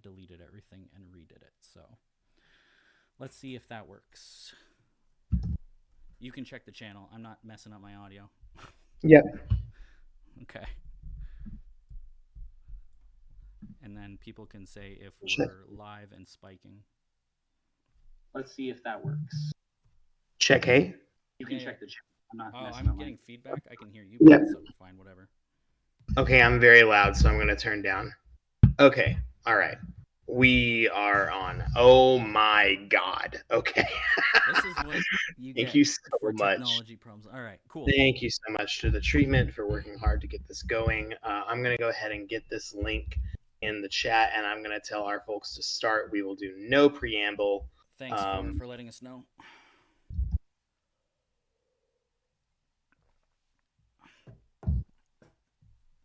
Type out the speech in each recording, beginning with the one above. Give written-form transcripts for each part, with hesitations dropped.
deleted everything and redid it. So let's see if that works. You can check the channel. I'm not messing up my audio. Yep. Okay. And then people can say if Check. we're live and spiking. Let's see if that works. Check, hey? You can check the chat. I'm not Oh, messing I'm up getting feedback. I can hear you, Yep. so fine, whatever. Okay, I'm very loud, so I'm going to turn down. Okay, all right. We are on. Oh my God. Okay. This is what you Thank get you so for much. technology problems. All right, cool. Thank you so much to the treatment for working hard to get this going. I'm going to go ahead and get this link in the chat, and I'm going to tell our folks to start. We will do no preamble. Thanks for letting us know.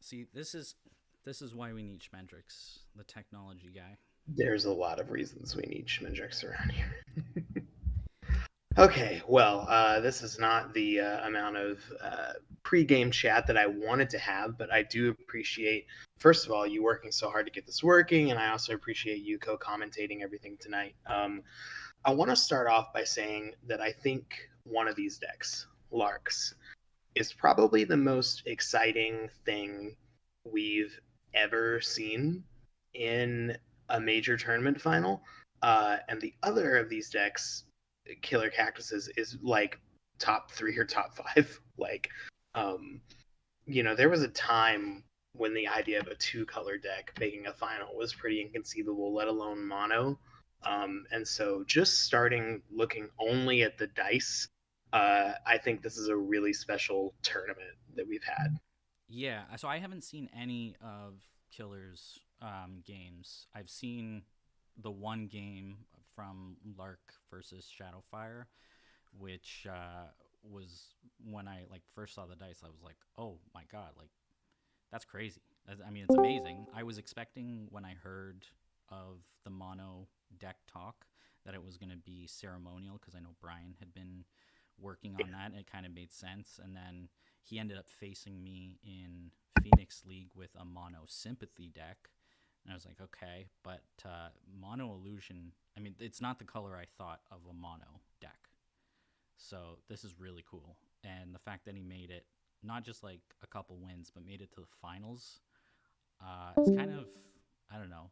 See, this is why we need Schmendrix, the technology guy. There's a lot of reasons we need Schmendrix around here. Okay, well, this is not the amount of pre-game chat that I wanted to have, but I do appreciate, first of all, you working so hard to get this working, and I also appreciate you co-commentating everything tonight. I want to start off by saying that I think one of these decks, Lark's, is probably the most exciting thing we've ever seen in a major tournament final. And the other of these decks, Killer Cactuses, is like top 3 or top 5. Like, there was a time when the idea of a 2-color deck making a final was pretty inconceivable, let alone mono. And so just starting looking only at the dice, I think this is a really special tournament that we've had. Yeah, so I haven't seen any of Killer's games. I've seen the one game from Lark versus Shadowfire, which was when I first saw the dice. I was like, oh my god, that's crazy. I mean, it's amazing. I was expecting when I heard of the mono deck talk that it was going to be ceremonial, because I know Brian had been working on that, and it kind of made sense. And then he ended up facing me in Phoenix League with a mono sympathy deck, and I was like, okay, but mono illusion, I mean, it's not the color I thought of a mono deck. So this is really cool. And the fact that he made it not just like a couple wins, but made it to the finals, it's kind of, I don't know,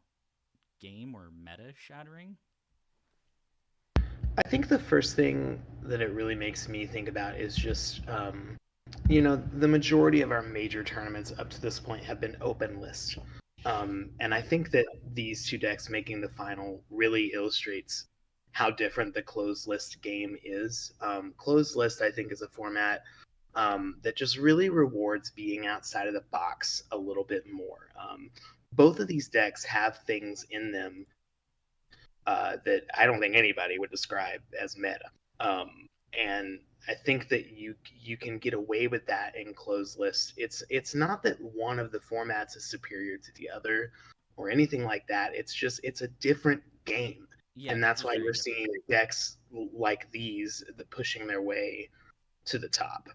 game or meta shattering. I think the first thing that it really makes me think about is just, the majority of our major tournaments up to this point have been open list. And I think that these two decks making the final really illustrates how different the closed list game is. Closed list, I think, is a format that just really rewards being outside of the box a little bit more. Both of these decks have things in them that I don't think anybody would describe as meta. And I think that you can get away with that in closed list. It's not that one of the formats is superior to the other or anything like that. It's a different game. Yeah, and that's why you're seeing decks like these pushing their way to the top.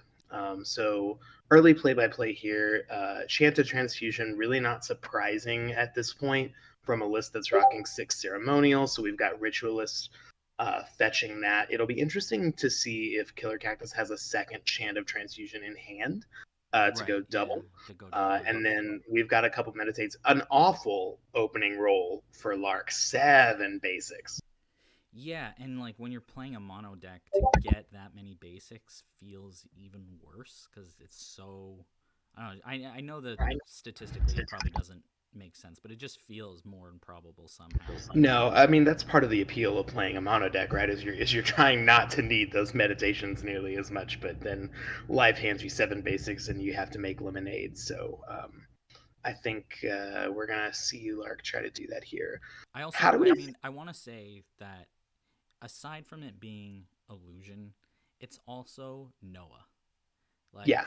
So early play-by-play here. Chant Transfusion, really not surprising at this point from a list that's rocking 6 ceremonial. So we've got Ritualist fetching that. It'll be interesting to see if Killer Cactus has a second Chant of Transfusion in hand to go double. And then we've got a couple Meditates. An awful opening roll for Lark. 7 basics. Yeah, and when you're playing a mono deck, to get that many basics feels even worse because it's so. I know that statistically it probably doesn't make sense, but it just feels more improbable somehow. No, I mean that's part of the appeal of playing a mono deck, right? Is you're trying not to need those meditations nearly as much, but then life hands you 7 basics and you have to make lemonade. So I think we're gonna see Lark try to do that here. I want to say that aside from it being illusion, it's also Noah. Yeah.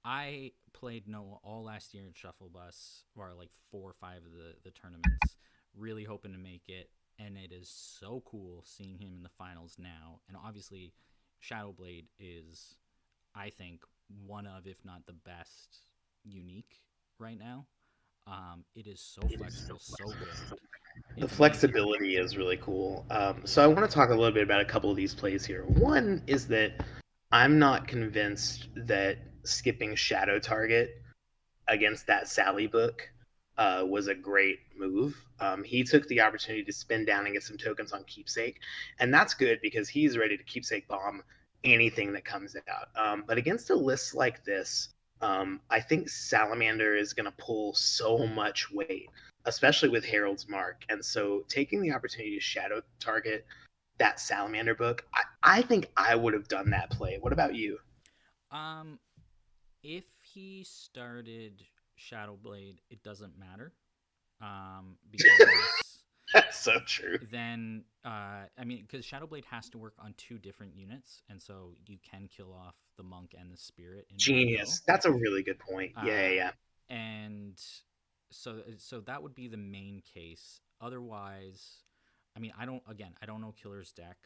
I played Noah all last year at Shuffle Bus, or 4 or 5 of the tournaments, really hoping to make it, and it is so cool seeing him in the finals now. And obviously, Shadowblade is, I think, one of, if not the best, unique right now. It is so flexible, so good. The It's amazing. flexibility is really cool. So I Yeah. want to talk a little bit about a couple of these plays here. One is that I'm not convinced that skipping Shadow Target against that Sally book was a great move. He took the opportunity to spin down and get some tokens on Keepsake, and that's good because he's ready to Keepsake bomb anything that comes out. But against a list like this, I think Salamander is going to pull so much weight, especially with Harold's Mark. And so taking the opportunity to shadow target that Salamander book, I think I would have done that play. What about you? Um, if he started Shadow Blade, it doesn't matter. Because That's so true. then I mean, because Shadow Blade has to work on two different units, and so you can kill off the monk and the spirit in one go. Genius. That's a really good point. Yeah, yeah, Uh, yeah. and so that would be the main case. Otherwise, I mean, I don't know Killer's deck.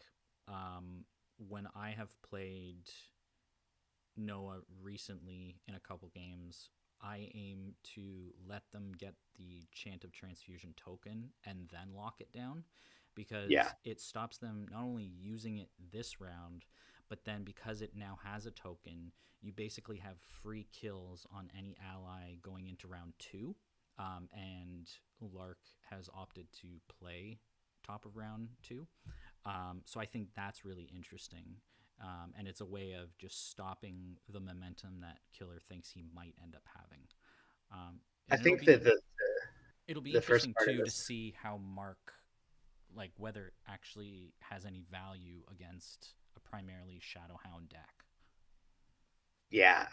When I have played Noah recently in a couple games, I aim to let them get the Chant of Transfusion token and then lock it down, Yeah. because it stops them not only using it this round, but then because it now has a token, you basically have free kills on any ally going into round two. And Lark has opted to play top of round two. So I think that's really interesting. And it's a way of just stopping the momentum that Killer thinks he might end up having. I And it'll think that be it'll be the first interesting part of too to this, see how Mark, like whether it actually has any value against a primarily Shadowhound deck. yeah,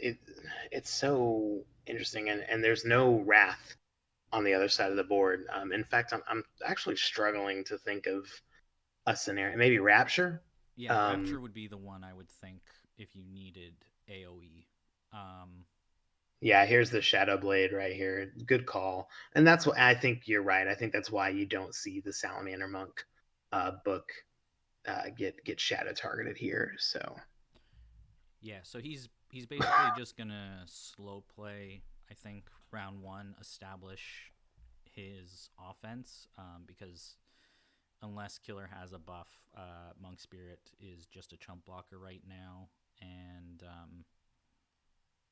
it it's so interesting, and there's no wrath on the other side of the board. In fact, I'm actually struggling to think of a scenario. Maybe Rapture. Yeah, Um, Rapture would be the one I would think if you needed AoE. Um, yeah, here's the Shadow Blade right here. Good call. And that's what I think you're right. I think that's why you don't see the Salamander Monk book get shadow targeted here. So Yeah, so he's basically just gonna slow play. I think round one, establish his offense, because unless Killer has a buff, Monk Spirit is just a chump blocker right now, and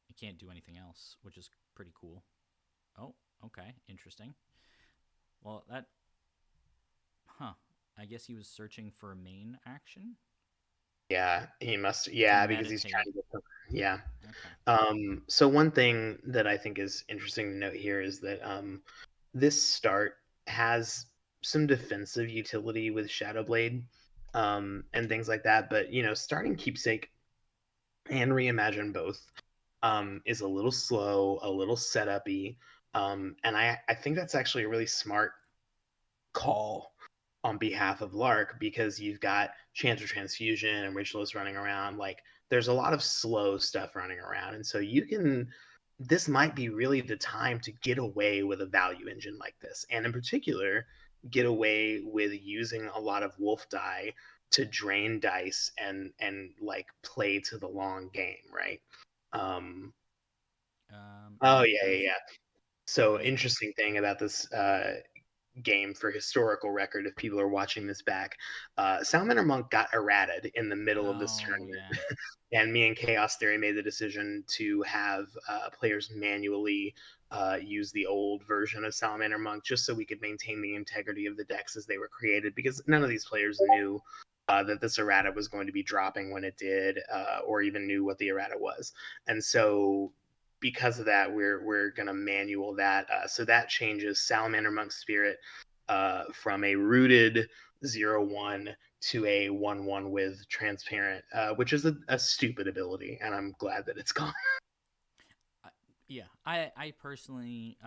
he can't do anything else, which is pretty cool. Oh, okay, interesting. Well, that, huh? I guess he was searching for a main action yeah, he must. to Yeah, because he's trying meditate. to get. Yeah. Okay. So one thing that I think is interesting to note here is that this start has some defensive utility with Shadowblade and things like that. But starting Keepsake and Reimagine both is a little slow, a little setupy, and I think that's actually a really smart call on behalf of Lark because you've got Chance of Transfusion and Ritualist running around. Like there's a lot of slow stuff running around. And so this might be really the time to get away with a value engine like this. And in particular, get away with using a lot of wolf die to drain dice and like play to the long game, right? Um, oh Yeah, yeah, yeah, yeah. So I interesting thing about this game for historical record if people are watching this back. Salamander Monk got errated in the middle of this oh tournament, yeah. and me and Chaos Theory made the decision to have players manually use the old version of Salamander Monk just so we could maintain the integrity of the decks as they were created because none of these players knew. That this errata was going to be dropping when it did, or even knew what the errata was, and so because of that, we're gonna manual that. So that changes Salamander Monk Spirit from a rooted 0/1 to a 1/1 with transparent, which is a stupid ability, and I'm glad that it's gone. I, yeah, I personally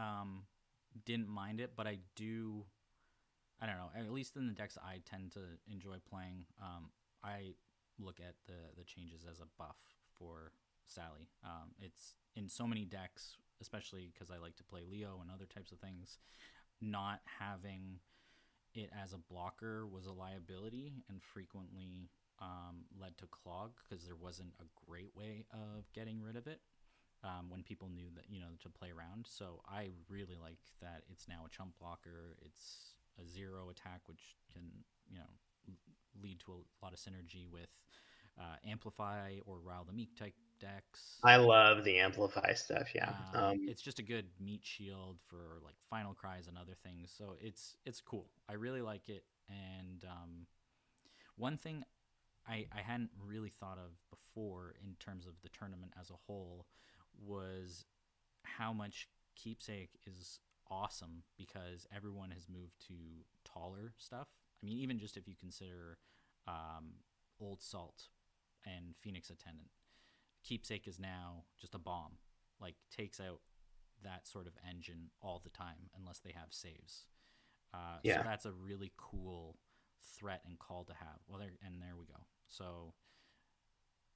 didn't mind it, but I do. I don't know. At least in the decks I tend to enjoy playing, I look at the changes as a buff for Sally. It's in so many decks, especially because I like to play Leo and other types of things. Not having it as a blocker was a liability and frequently led to clog because there wasn't a great way of getting rid of it when people knew that to play around. So I really like that it's now a chump blocker. It's a 0 attack, which can, you know, lead to a lot of synergy with Amplify or Rile the Meek type decks. I love the amplify stuff. Yeah. It's just a good meat shield for like Final Cries and other things. So it's cool. I really like it. And one thing I hadn't really thought of before in terms of the tournament as a whole was how much Keepsake is awesome because everyone has moved to taller stuff. I mean, even just if you consider Old Salt and Phoenix Attendant, Keepsake is now just a bomb. Like, takes out that sort of engine all the time unless they have saves. So that's a really cool threat and call to have. Well, there we go. So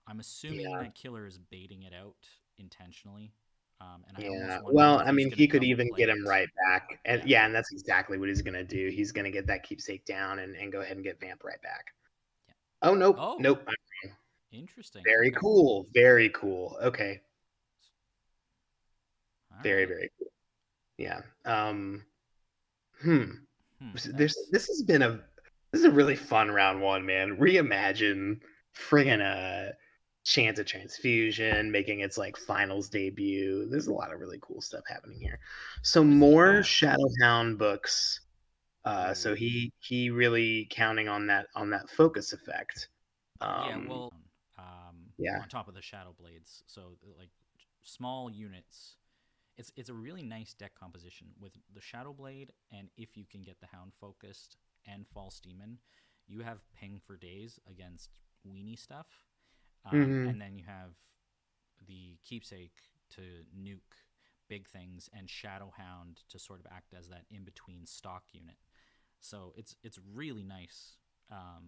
I'm assuming that Killer is baiting it out intentionally. And I almost wonder Well, if I he's mean, going to he could come even play get him it. right back. And Yeah. and that's exactly what he's going to do. He's going to get that keepsake down and go ahead and get Vamp right back. Yeah. Oh, nope. Oh, Nope. interesting. Very Okay. cool. Very cool. Okay. All Very, right. very cool. Yeah. Hmm. That's This is a really fun round one, man. Reimagine friggin' Chant of Transfusion, making its like finals debut. There's a lot of really cool stuff happening here. So what does he more have? Shadowhound books. So Ooh. he really counting on that focus effect. Yeah, Um, well, yeah. on top of the Shadow Blades, so like small units. It's a really nice deck composition with the Shadow Blade, and if you can get the Hound focused and False Demon, you have ping for days against weenie stuff, Hmm. and then you have the Keepsake to nuke big things and Shadow Hound to sort of act as that in between stock unit. So it's really nice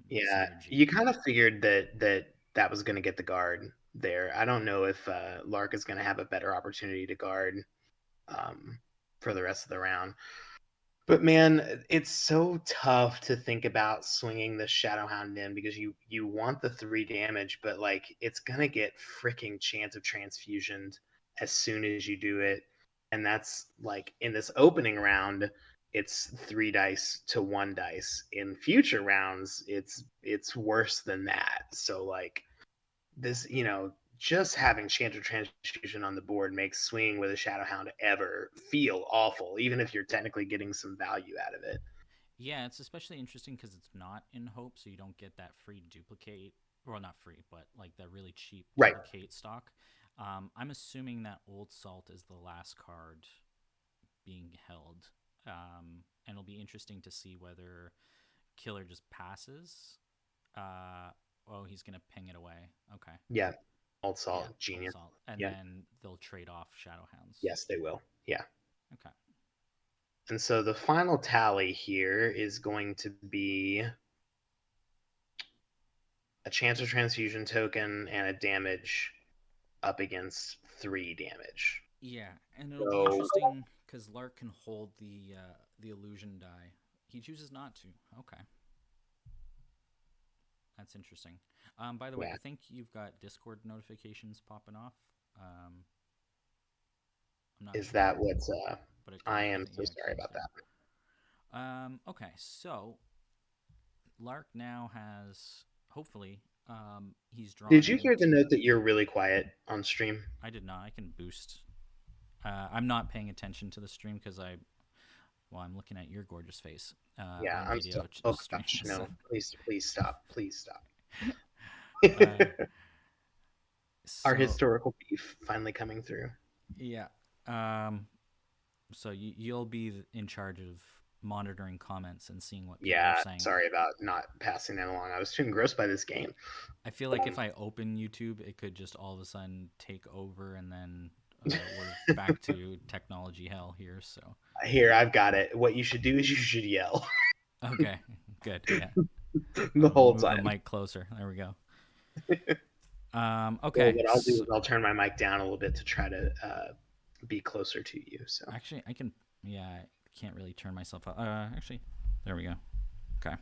Yeah, synergy. you kind of figured that was going to get the guard there. I don't know if Lark is going to have a better opportunity to guard um, for the rest of the round. But man, it's so tough to think about swinging the Shadowhound in because you want the 3 damage, but like it's gonna get freaking Chance of Transfusion as soon as you do it, and that's like in this opening round, it's 3 dice to 1 dice. In future rounds, it's worse than that. So like this, just having Chanter Transfusion on the board makes swinging with a Shadowhound ever feel awful, even if you're technically getting some value out of it. Yeah, it's especially interesting because it's not in Hope, so you don't get that free duplicate, well, not free, but like that really cheap Right. duplicate stock. I'm assuming that Old Salt is the last card being held, and it'll be interesting to see whether Killer just passes. Oh, he's gonna ping it away. Okay, Yeah. Old yeah, Salt, Old genius. Salt, and Yeah. then they'll trade off Shadowhounds. Yes, they will. Yeah. Okay. And so the final tally here is going to be a Chance of Transfusion token and a damage up against 3 damage. Yeah, and it'll be So interesting because Lark can hold the illusion die. He chooses not to. Okay, that's interesting. By the way, yeah, I think you've got Discord notifications popping off. Um, I'm not is that sure, what but it I comes. I am think so yeah, it sorry comes about through. that. Okay, so Lark now has hopefully he's Did drawn you hear the out. note that you're really quiet on stream? I did not. I can boost. I'm not paying attention to the stream because I'm looking at your gorgeous face Yeah, on I'm still. video Oh stream. gosh, So, no! Please stop! Please stop! uh, Our so historical beef finally coming through. yeah. So you'll be in charge of monitoring comments and seeing what people are Yeah, saying. sorry about not passing that along. I was too engrossed by this game. I feel like if I open YouTube, it could just all of a sudden take over, and then we're back to technology hell here. So Here, I've got it. What you should do is you should yell okay, good. Yeah, the I'll whole move the time. mic closer. There we go. Well, Okay. what I'll do So is I'll turn my mic down a little bit to try to be closer to you. So actually, I can. Yeah, I can't really turn myself up. Actually, there we go. Okay.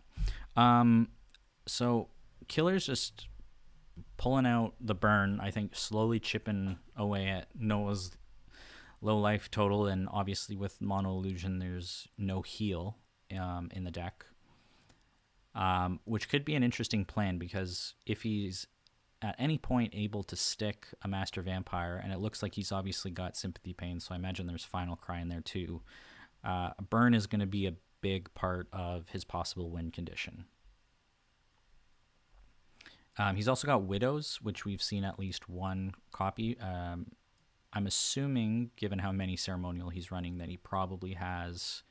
Um. So Killer's just pulling out the burn. I think slowly chipping away at Noah's low life total, and obviously with mono illusion, there's no heal. in the deck, which could be an interesting plan because if he's at any point able to stick a Master Vampire, and it looks like he's obviously got Sympathy Pain, so I imagine there's Final Cry in there too. Burn is going to be a big part of his possible win condition. He's also got Widows, which we've seen at least one copy. I'm assuming, given how many ceremonial he's running, that he probably has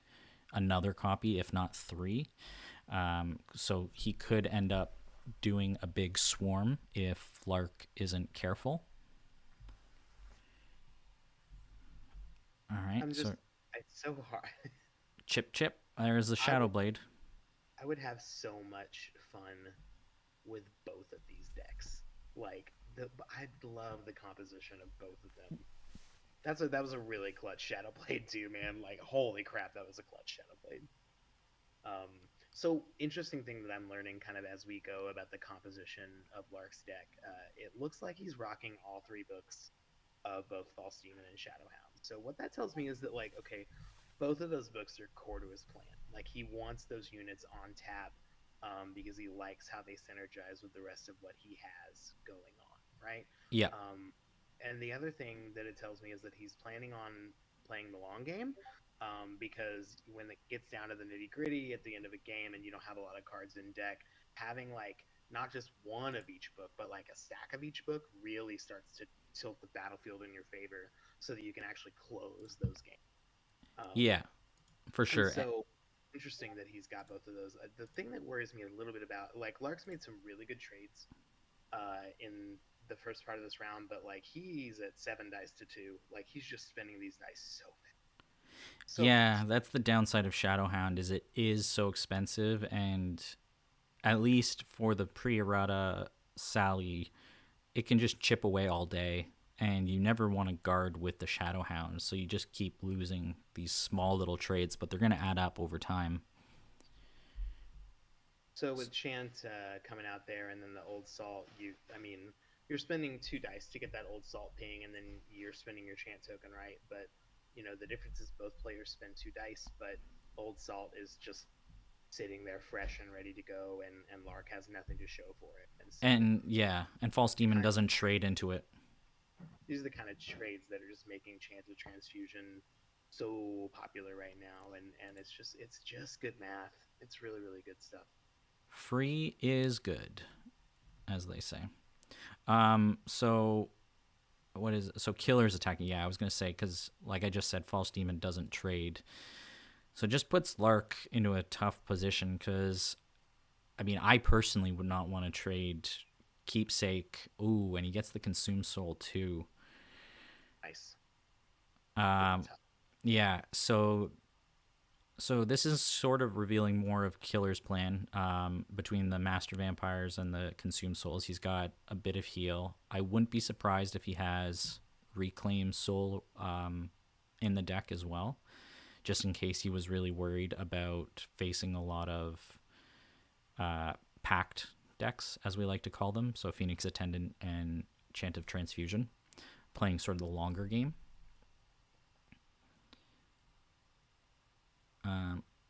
another copy, if not three. So he could end up doing a big swarm if Lark isn't careful. All right. It's so hard. Chip, chip. There's the Shadow Blade. I would have so much fun with both of these decks. Like, I love the composition of both of them. That was a really clutch Shadow Blade too, man. Like, holy crap, that was a clutch Shadow Blade. So interesting thing that I'm learning kind of as we go about the composition of Lark's deck. It looks like he's rocking all three books of both False Demon and Shadowhound. So what that tells me is that, like, okay, both of those books are core to his plan. Like, he wants those units on tap because he likes how they synergize with the rest of what he has going on, right? Yeah. And the other thing that it tells me is that he's planning on playing the long game. Because when it gets down to the nitty gritty at the end of a game and you don't have a lot of cards in deck, having like not just one of each book, but like a stack of each book really starts to tilt the battlefield in your favor so that you can actually close those games. Yeah, for sure. So interesting that he's got both of those. The thing that worries me a little bit about, like, Lark's made some really good trades in the first part of this round, but like he's at 7 dice to 2. Like, he's just spending these dice so fast. Yeah, that's the downside of Shadowhound, is it is so expensive, and at least for the pre-errata Sally, it can just chip away all day, and you never want to guard with the Shadowhound, so you just keep losing these small little trades, but they're going to add up over time. So with Chant coming out there and then the Old Salt, you're spending 2 dice to get that Old Salt ping, and then you're spending your Chant token, right? But the difference is both players spend 2 dice, but Old Salt is just sitting there fresh and ready to go, and Lark has nothing to show for it. And False Demon doesn't trade into it. These are the kind of trades that are just making Chant of Transfusion so popular right now, and it's just good math. It's really, really good stuff. Free is good, as they say. So Killer's attacking. Yeah, I was going to say, because like I just said, False Demon doesn't trade. So it just puts Lark into a tough position because, I personally would not want to trade Keepsake. Ooh, and he gets the Consume Soul too. Nice. Yeah, so this is sort of revealing more of Killer's plan between the Master Vampires and the Consume Souls. He's got a bit of heal. I wouldn't be surprised if he has Reclaim Soul in the deck as well, just in case he was really worried about facing a lot of PACT decks, as we like to call them. So Phoenix Attendant and Chant of Transfusion, playing sort of the longer game.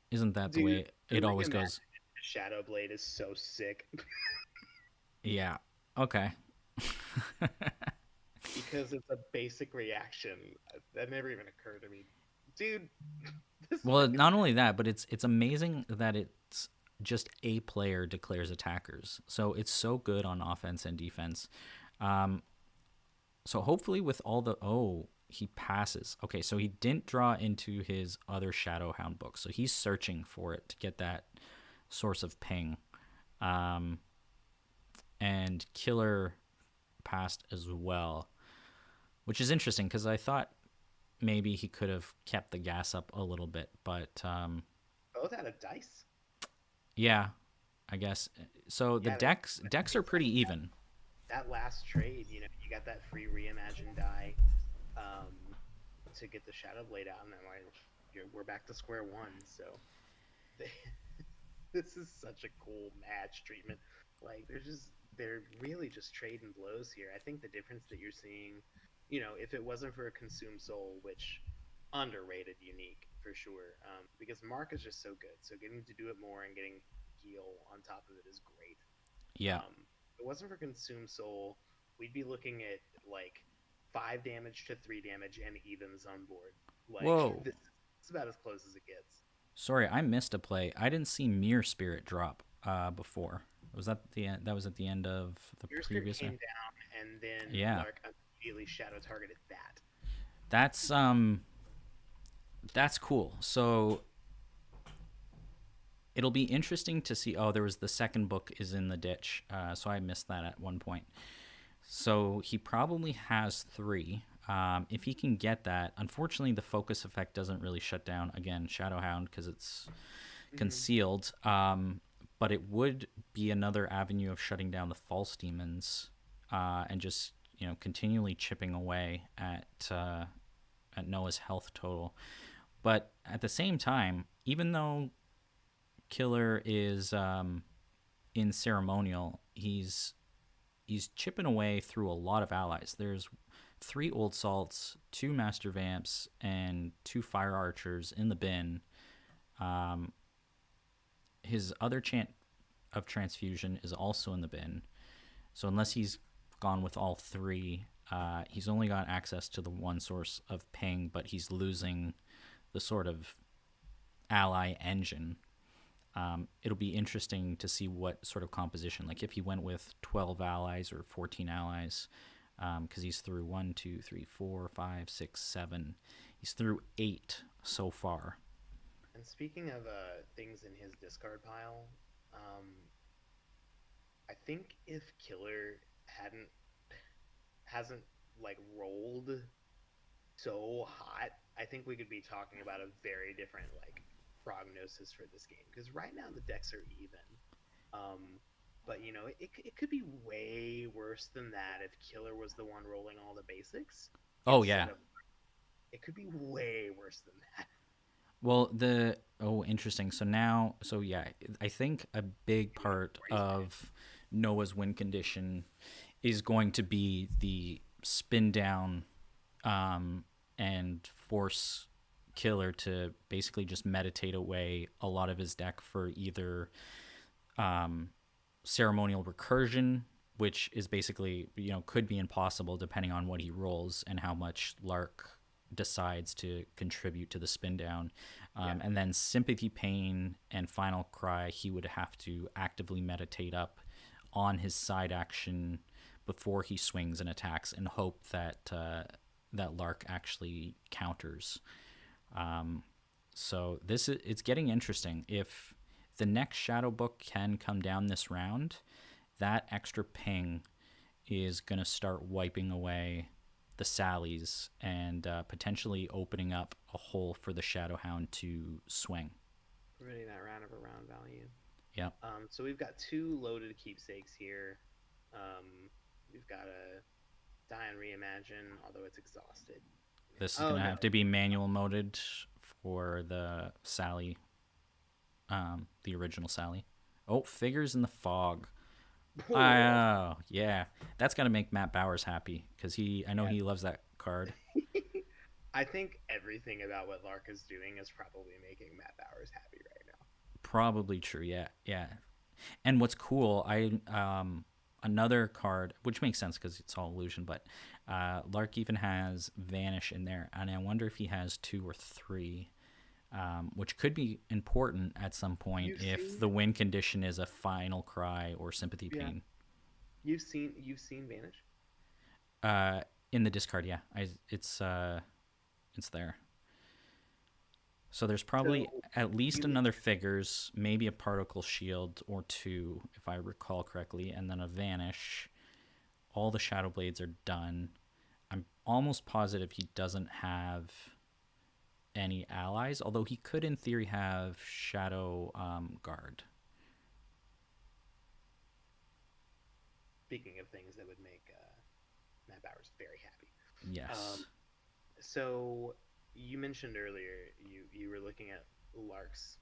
Isn't that the way it always goes? Shadow Blade is so sick. Yeah. Okay. Because it's a basic reaction. That never even occurred to me. Dude. Well, not only that, but it's amazing that it's just a player declares attackers. So it's so good on offense and defense. So hopefully with all the... Oh, he passes. Okay, so he didn't draw into his other Shadowhound book. So he's searching for it to get that source of ping. And Killer passed as well, which is interesting because I thought maybe he could have kept the gas up a little bit, but both out of dice. Yeah, I guess so. The decks are pretty even. That last trade, you got that free Reimagine die to get the Shadow Blade out, and then we're back to square one. So this is such a cool match treatment. Like, they're really just trading blows here. I think the difference that you're seeing, if it wasn't for a Consume Soul, which underrated Unique, for sure. Because Mark is just so good. So getting to do it more and getting heal on top of it is great. Yeah. If it wasn't for Consume Soul, we'd be looking at like 5 damage to 3 damage and evens on board. Like Whoa. this is about as close as it gets. Sorry, I missed a play. I didn't see Mirror Spirit drop before. Was that the end? That was at the end of the Your Spirit previous? came down, and then Yeah. Lark immediately shadow targeted that. That's that's cool. So it'll be interesting to see. Oh, there was the second book is in the ditch. So I missed that at one point. So he probably has three. If he can get that, unfortunately, the focus effect doesn't really shut down again Shadowhound because it's Mm-hmm. concealed. But it would be another avenue of shutting down the false demons and just continually chipping away at Noah's health total. But at the same time, even though Killer is in ceremonial, he's chipping away through a lot of allies. There's three old salts, two master vamps, and two fire archers in the bin. Um, his other chant of transfusion is also in the bin. So unless he's gone with all three, he's only got access to the one source of ping, but he's losing the sort of ally engine. It'll be interesting to see what sort of composition, like if he went with 12 allies or 14 allies, because he's through 1, 2, 3, 4, 5, 6, 7. He's through 8 so far. And speaking of things in his discard pile, um, I think if Killer hadn't hasn't like rolled so hot, I think we could be talking about a very different like prognosis for this game. Because right now the decks are even, um, but it could be way worse than that if Killer was the one rolling all the basics Oh yeah. instead of. It could be way worse than that. Well, the interesting. So now, so yeah, I think a big part of Noah's win condition is going to be the spin down and force Killer to basically just meditate away a lot of his deck for either ceremonial recursion, which is basically could be impossible depending on what he rolls and how much Lark decides to contribute to the spin down. Yeah. And then sympathy pain and final cry he would have to actively meditate up on his side action before he swings and attacks and hope that that Lark actually counters. So it's getting interesting. If the next shadow book can come down this round, that extra ping is going to start wiping away the Sallies and potentially opening up a hole for the Shadowhound to swing. Providing that round of around value. Yep. So we've got two loaded keepsakes here. We've got a die and reimagine, although it's exhausted. This is going to have to be manual moded for the Sally, the original Sally. Oh, Figures in the Fog. Oh, yeah. That's got to make Matt Bowers happy because I know he loves that card. I think everything about what Lark is doing is probably making Matt Bowers happy right now. Probably true. Yeah. Yeah. And what's cool, another card, which makes sense because it's all illusion, but Lark even has Vanish in there, and I wonder if he has 2 or 3, which could be important at some point if the win condition is a final cry or sympathy pain. You've seen Vanish? In the discard, yeah, it's there. So there's probably at least another Figures, maybe a Particle Shield or 2, if I recall correctly, and then a Vanish. All the Shadow Blades are done. I'm almost positive he doesn't have any allies, although he could, in theory, have Shadow Guard. Speaking of things that would make Matt Bowers very happy. Yes. So you mentioned earlier you were looking at Lark's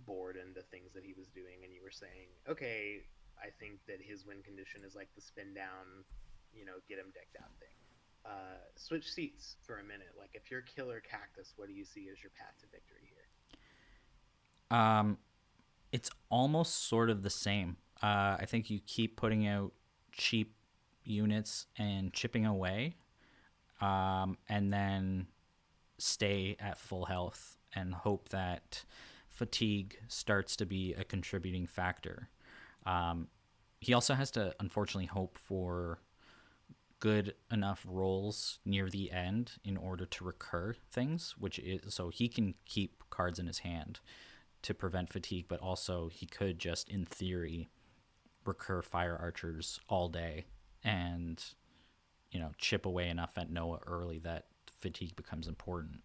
board and the things that he was doing, and you were saying, okay, I think that his win condition is like the spin down, get him decked out thing. switch seats for a minute. Like, if you're Killer Cactus, what do you see as your path to victory here? Um, it's almost sort of the same. I think you keep putting out cheap units and chipping away, and then stay at full health and hope that fatigue starts to be a contributing factor. Um, he also has to, unfortunately, hope for good enough rolls near the end in order to recur things, which is so he can keep cards in his hand to prevent fatigue, but also he could just, in theory, recur fire archers all day and chip away enough at Noah early that fatigue becomes important.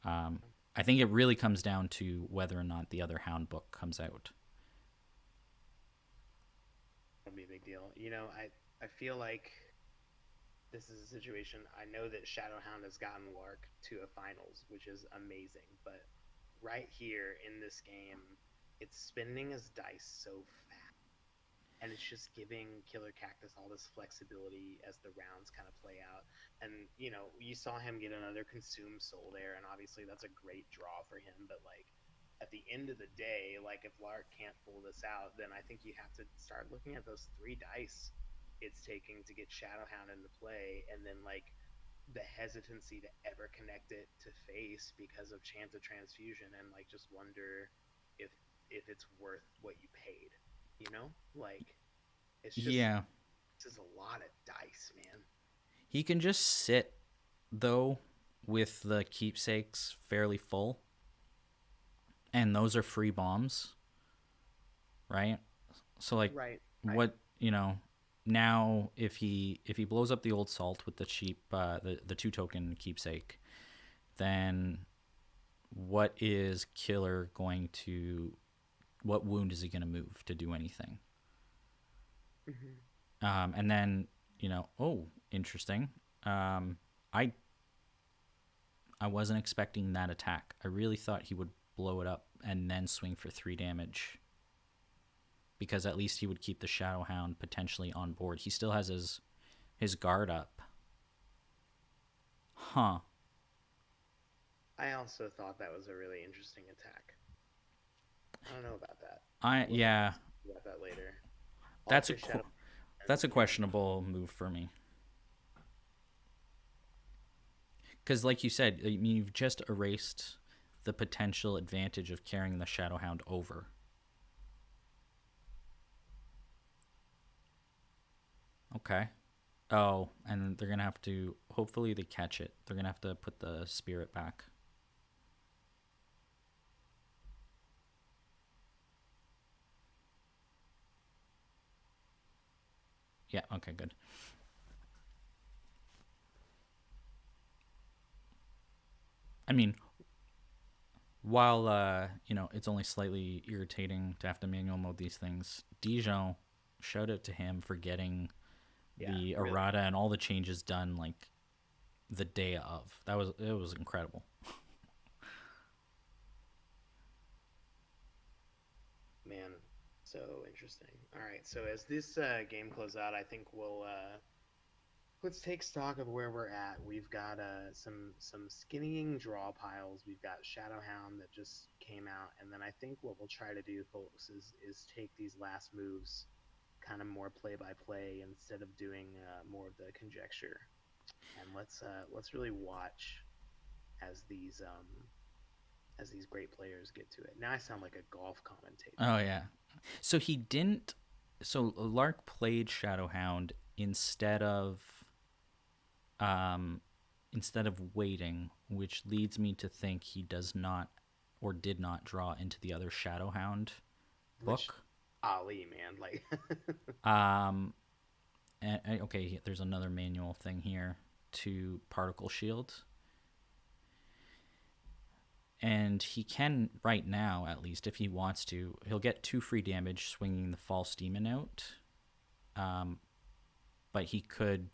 I think it really comes down to whether or not the other Hound book comes out. That'll be a big deal. I feel like this is a situation. I know that Shadowhound has gotten Lark to a finals, which is amazing. But right here in this game, it's spending his dice so fast, and it's just giving Killer Cactus all this flexibility as the rounds kind of play out. And you saw him get another Consume Soul there, and obviously that's a great draw for him. But like at the end of the day, like if Lark can't pull this out, then I think you have to start looking at those 3 dice it's taking to get Shadowhound into play, and then like the hesitancy to ever connect it to face because of Chant of Transfusion, and like just wonder if it's worth what you paid. Like it's just Yeah, this is a lot of dice, man. he can just sit though with the keepsakes fairly full, and those are free bombs, right? So like, Right, right. what now if he blows up the old salt with the cheap the 2 token keepsake, then what is Killer going to what wound is he going to move to do anything? Mm-hmm. And then oh, interesting. I wasn't expecting that attack. I really thought he would blow it up and then swing for 3 damage, because at least he would keep the Shadowhound potentially on board. He still has his guard up. Huh. I also thought that was a really interesting attack. I don't know about that. We'll Yeah, talk about that later. I'll that's a fish out. that's a questionable move for me. Because, like you said, I mean, you've just erased the potential advantage of carrying the Shadowhound over. Okay. Oh, and they're gonna have to. Hopefully, they catch it. They're gonna have to put the spirit back. Yeah. Okay. Good. I mean, while it's only slightly irritating to have to manual mode these things, Dijon, shout out to him for getting Yeah, the really, errata and all the changes done like the day of. It was incredible. man. So interesting. All right, so as this game closes out, I think we'll let's take stock of where we're at. We've got some skinnying draw piles. We've got Shadowhound that just came out, and then I think what we'll try to do, folks, is take these last moves kind of more play by play instead of doing more of the conjecture. And let's really watch as these great players get to it. Now I sound like a golf commentator. Oh yeah. So he didn't. So Lark played Shadowhound um, instead of waiting, which leads me to think he does not or did not draw into the other Shadowhound Which book. Ali, man, like Um, okay, there's another manual thing here to particle shield. And he can, right now, at least, if he wants to, he'll get 2 free damage swinging the false demon out. Um, but he could,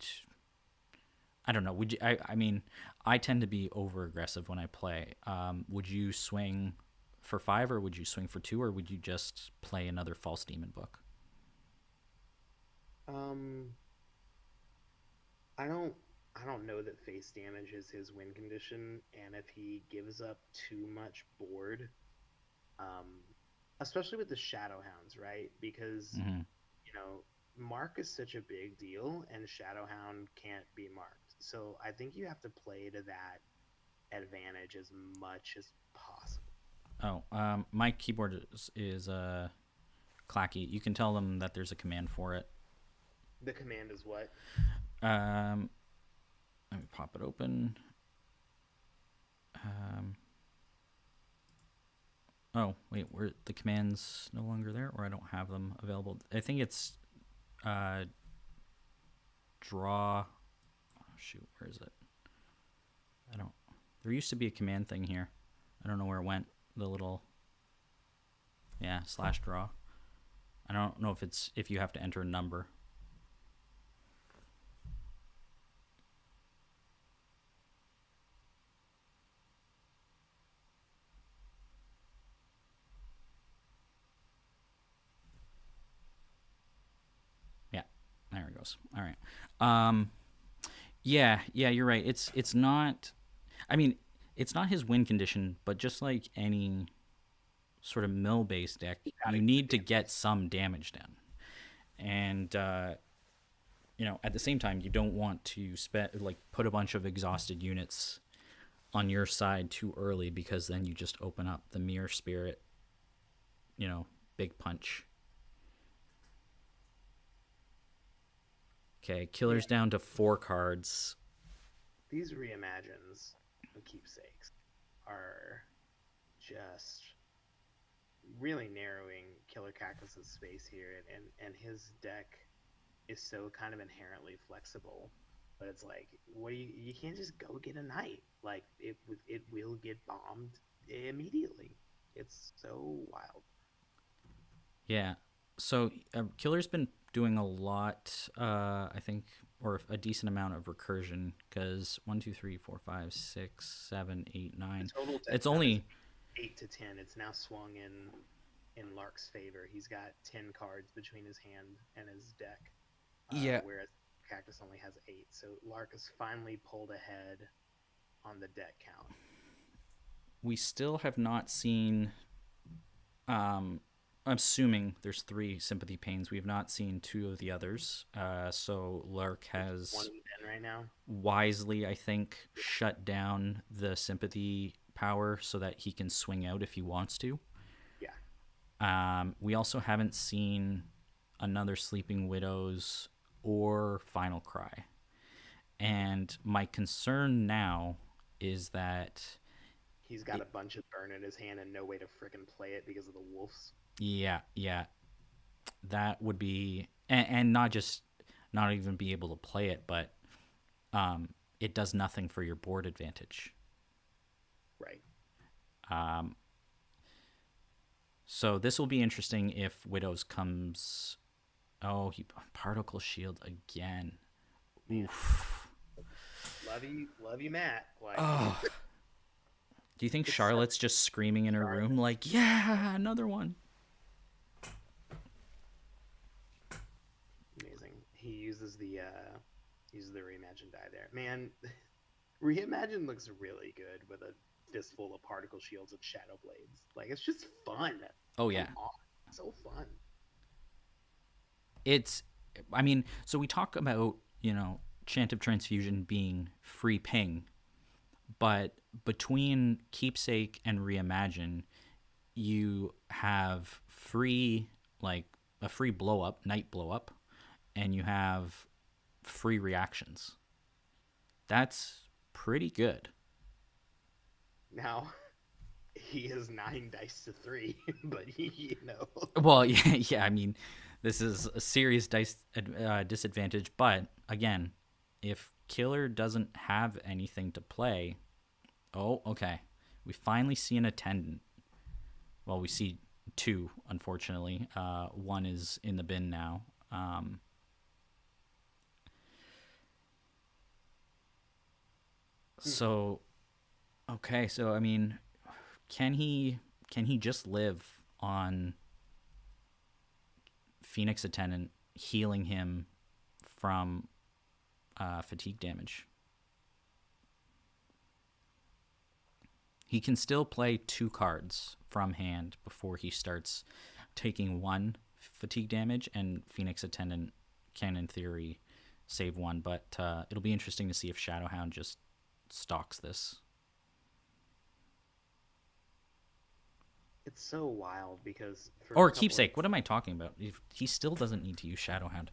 I don't know. Would you? I mean, I tend to be over aggressive when I play. Would you swing for 5, or would you swing for 2, or would you just play another false demon book? um I don't. I don't know that face damage is his win condition, and if he gives up too much board, um, especially with the Shadowhounds, right? Because Mm-hmm. you know, mark is such a big deal, and Shadowhound can't be marked. So I think you have to play to that advantage as much as possible. Oh, my keyboard is clacky. You can tell them that there's a command for it. The command is what? Um, Let me pop it open. Um, oh, wait, where the commands no longer there, or I don't have them available. I think it's uh, draw. Oh, shoot, where is it? I don't. There used to be a command thing here. I don't know where it went. The little, yeah, slash draw. I don't know if you have to enter a number. Yeah, there it goes. All right. Yeah, you're right. It's not. I mean, it's not his win condition, but just like any sort of mill based deck, you need to get some damage done. And at the same time, you don't want to put a bunch of exhausted units on your side too early, because then you just open up the Mirror Spirit, big punch. Okay, killer's down to 4 cards. These reimagines of keepsakes are just really narrowing Killer Cactus's space here, and his deck is so kind of inherently flexible. But it's like, you can't just go get a knight. Like it will get bombed immediately. It's so wild. Yeah. So killer's been doing a lot, I think, or a decent amount of recursion, because 1, 2, 3, 4, 5, 6, 7, 8, 9. The total It's only 8 to 10. It's now swung in Lark's favor. He's got 10 cards between his hand and his deck. Yeah. Whereas Cactus only has 8. So Lark has finally pulled ahead on the deck count. We still have not seen. I'm assuming there's 3 sympathy pains. We've not seen 2 of the others. So Lark has one in 10 right now. Wisely, I think, shut down the sympathy power so that he can swing out if he wants to. Yeah. We also haven't seen another Sleeping Widows or Final Cry. And my concern now is that he's got a bunch of burn in his hand and no way to frickin' play it because of the wolves. Yeah. That would be, and not even be able to play it, but it does nothing for your board advantage. Right. So this will be interesting if Widows comes. Oh, he particle shield again. Oof. Love you, Matt. Like, oh. Do you think Charlotte's just screaming in her room like, yeah, another one? Amazing. He uses the Reimagine die there. Man, Reimagine looks really good with a fistful of particle shields and shadow blades. Like, it's just fun. Oh yeah. So fun. So we talk about, Chant of Transfusion being free ping, but between Keepsake and Reimagine, you have a free blow up, night blow up, and you have free reactions. That's pretty good. Now, he has 9 dice to 3, but Well, yeah. I mean, this is a serious dice disadvantage, but again, if killer doesn't have anything to play, okay, we finally see an attendant. Well, we see 2, unfortunately. 1 is in the bin now. So, okay, so I mean, can he just live on Phoenix Attendant healing him from fatigue damage? He can still play 2 cards from hand before he starts taking 1 fatigue damage, and Phoenix Attendant can, in theory, save 1. But it'll be interesting to see if Shadowhound just stalks this. It's so wild because or Keepsake. What am I talking about? He still doesn't need to use Shadowhound.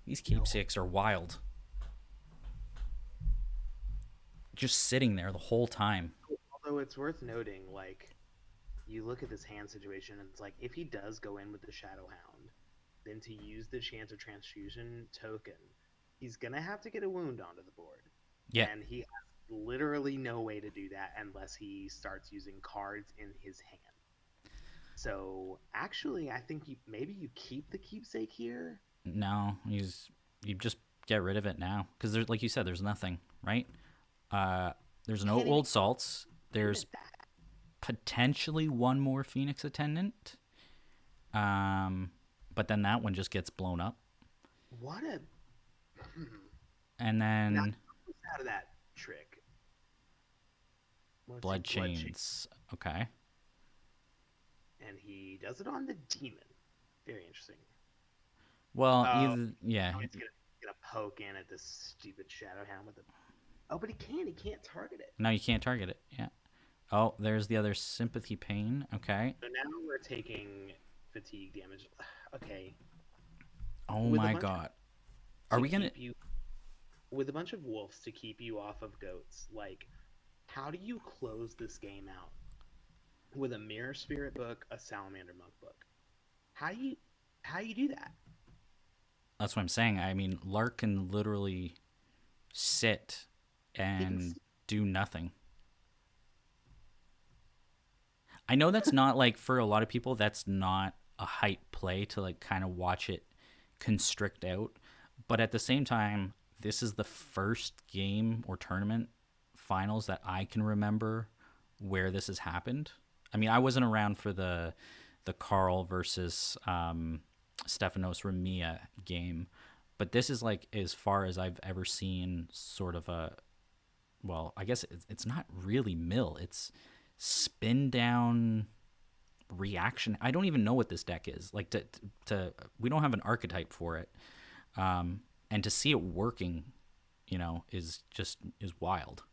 These Keepsakes are wild. Just sitting there the whole time. Although it's worth noting, like, you look at this hand situation, and it's like, if he does go in with the Shadowhound, then to use the Chant of Transfusion token, he's going to have to get a wound onto the board. Yeah. And he has literally no way to do that unless he starts using cards in his hand. So, actually, I think maybe you keep the Keepsake here. No, you just get rid of it now. Because, like you said, there's nothing, right? There's no old salts. There's potentially 1 more Phoenix Attendant. But then that one just gets blown up. What a... And then... Now, out of that trick. Blood chains. Okay. And he does it on the demon. Very interesting. Well, yeah. He's gonna poke in at this stupid Shadowhound with a... Oh, but he can't target it. No, you can't target it. Yeah. Oh, there's the other sympathy pain. Okay. So now we're taking fatigue damage. Okay. Oh my god. Are we gonna... With a bunch of wolves to keep you off of goats, like, how do you close this game out? With a Mirror Spirit book, a Salamander Monk book. How do you do that? That's what I'm saying. I mean, Lark can literally sit and do nothing. I know that's not, like, for a lot of people, that's not a hype play to, like, kind of watch it constrict out. But at the same time, this is the first game or tournament finals that I can remember where this has happened. I mean, I wasn't around for the Carl versus Stefanos Ramia game, but this is, like, as far as I've ever seen sort of a... Well, I guess it's not really mill. It's spin down reaction. I don't even know what this deck is. Like, to we don't have an archetype for it. And to see it working, is wild.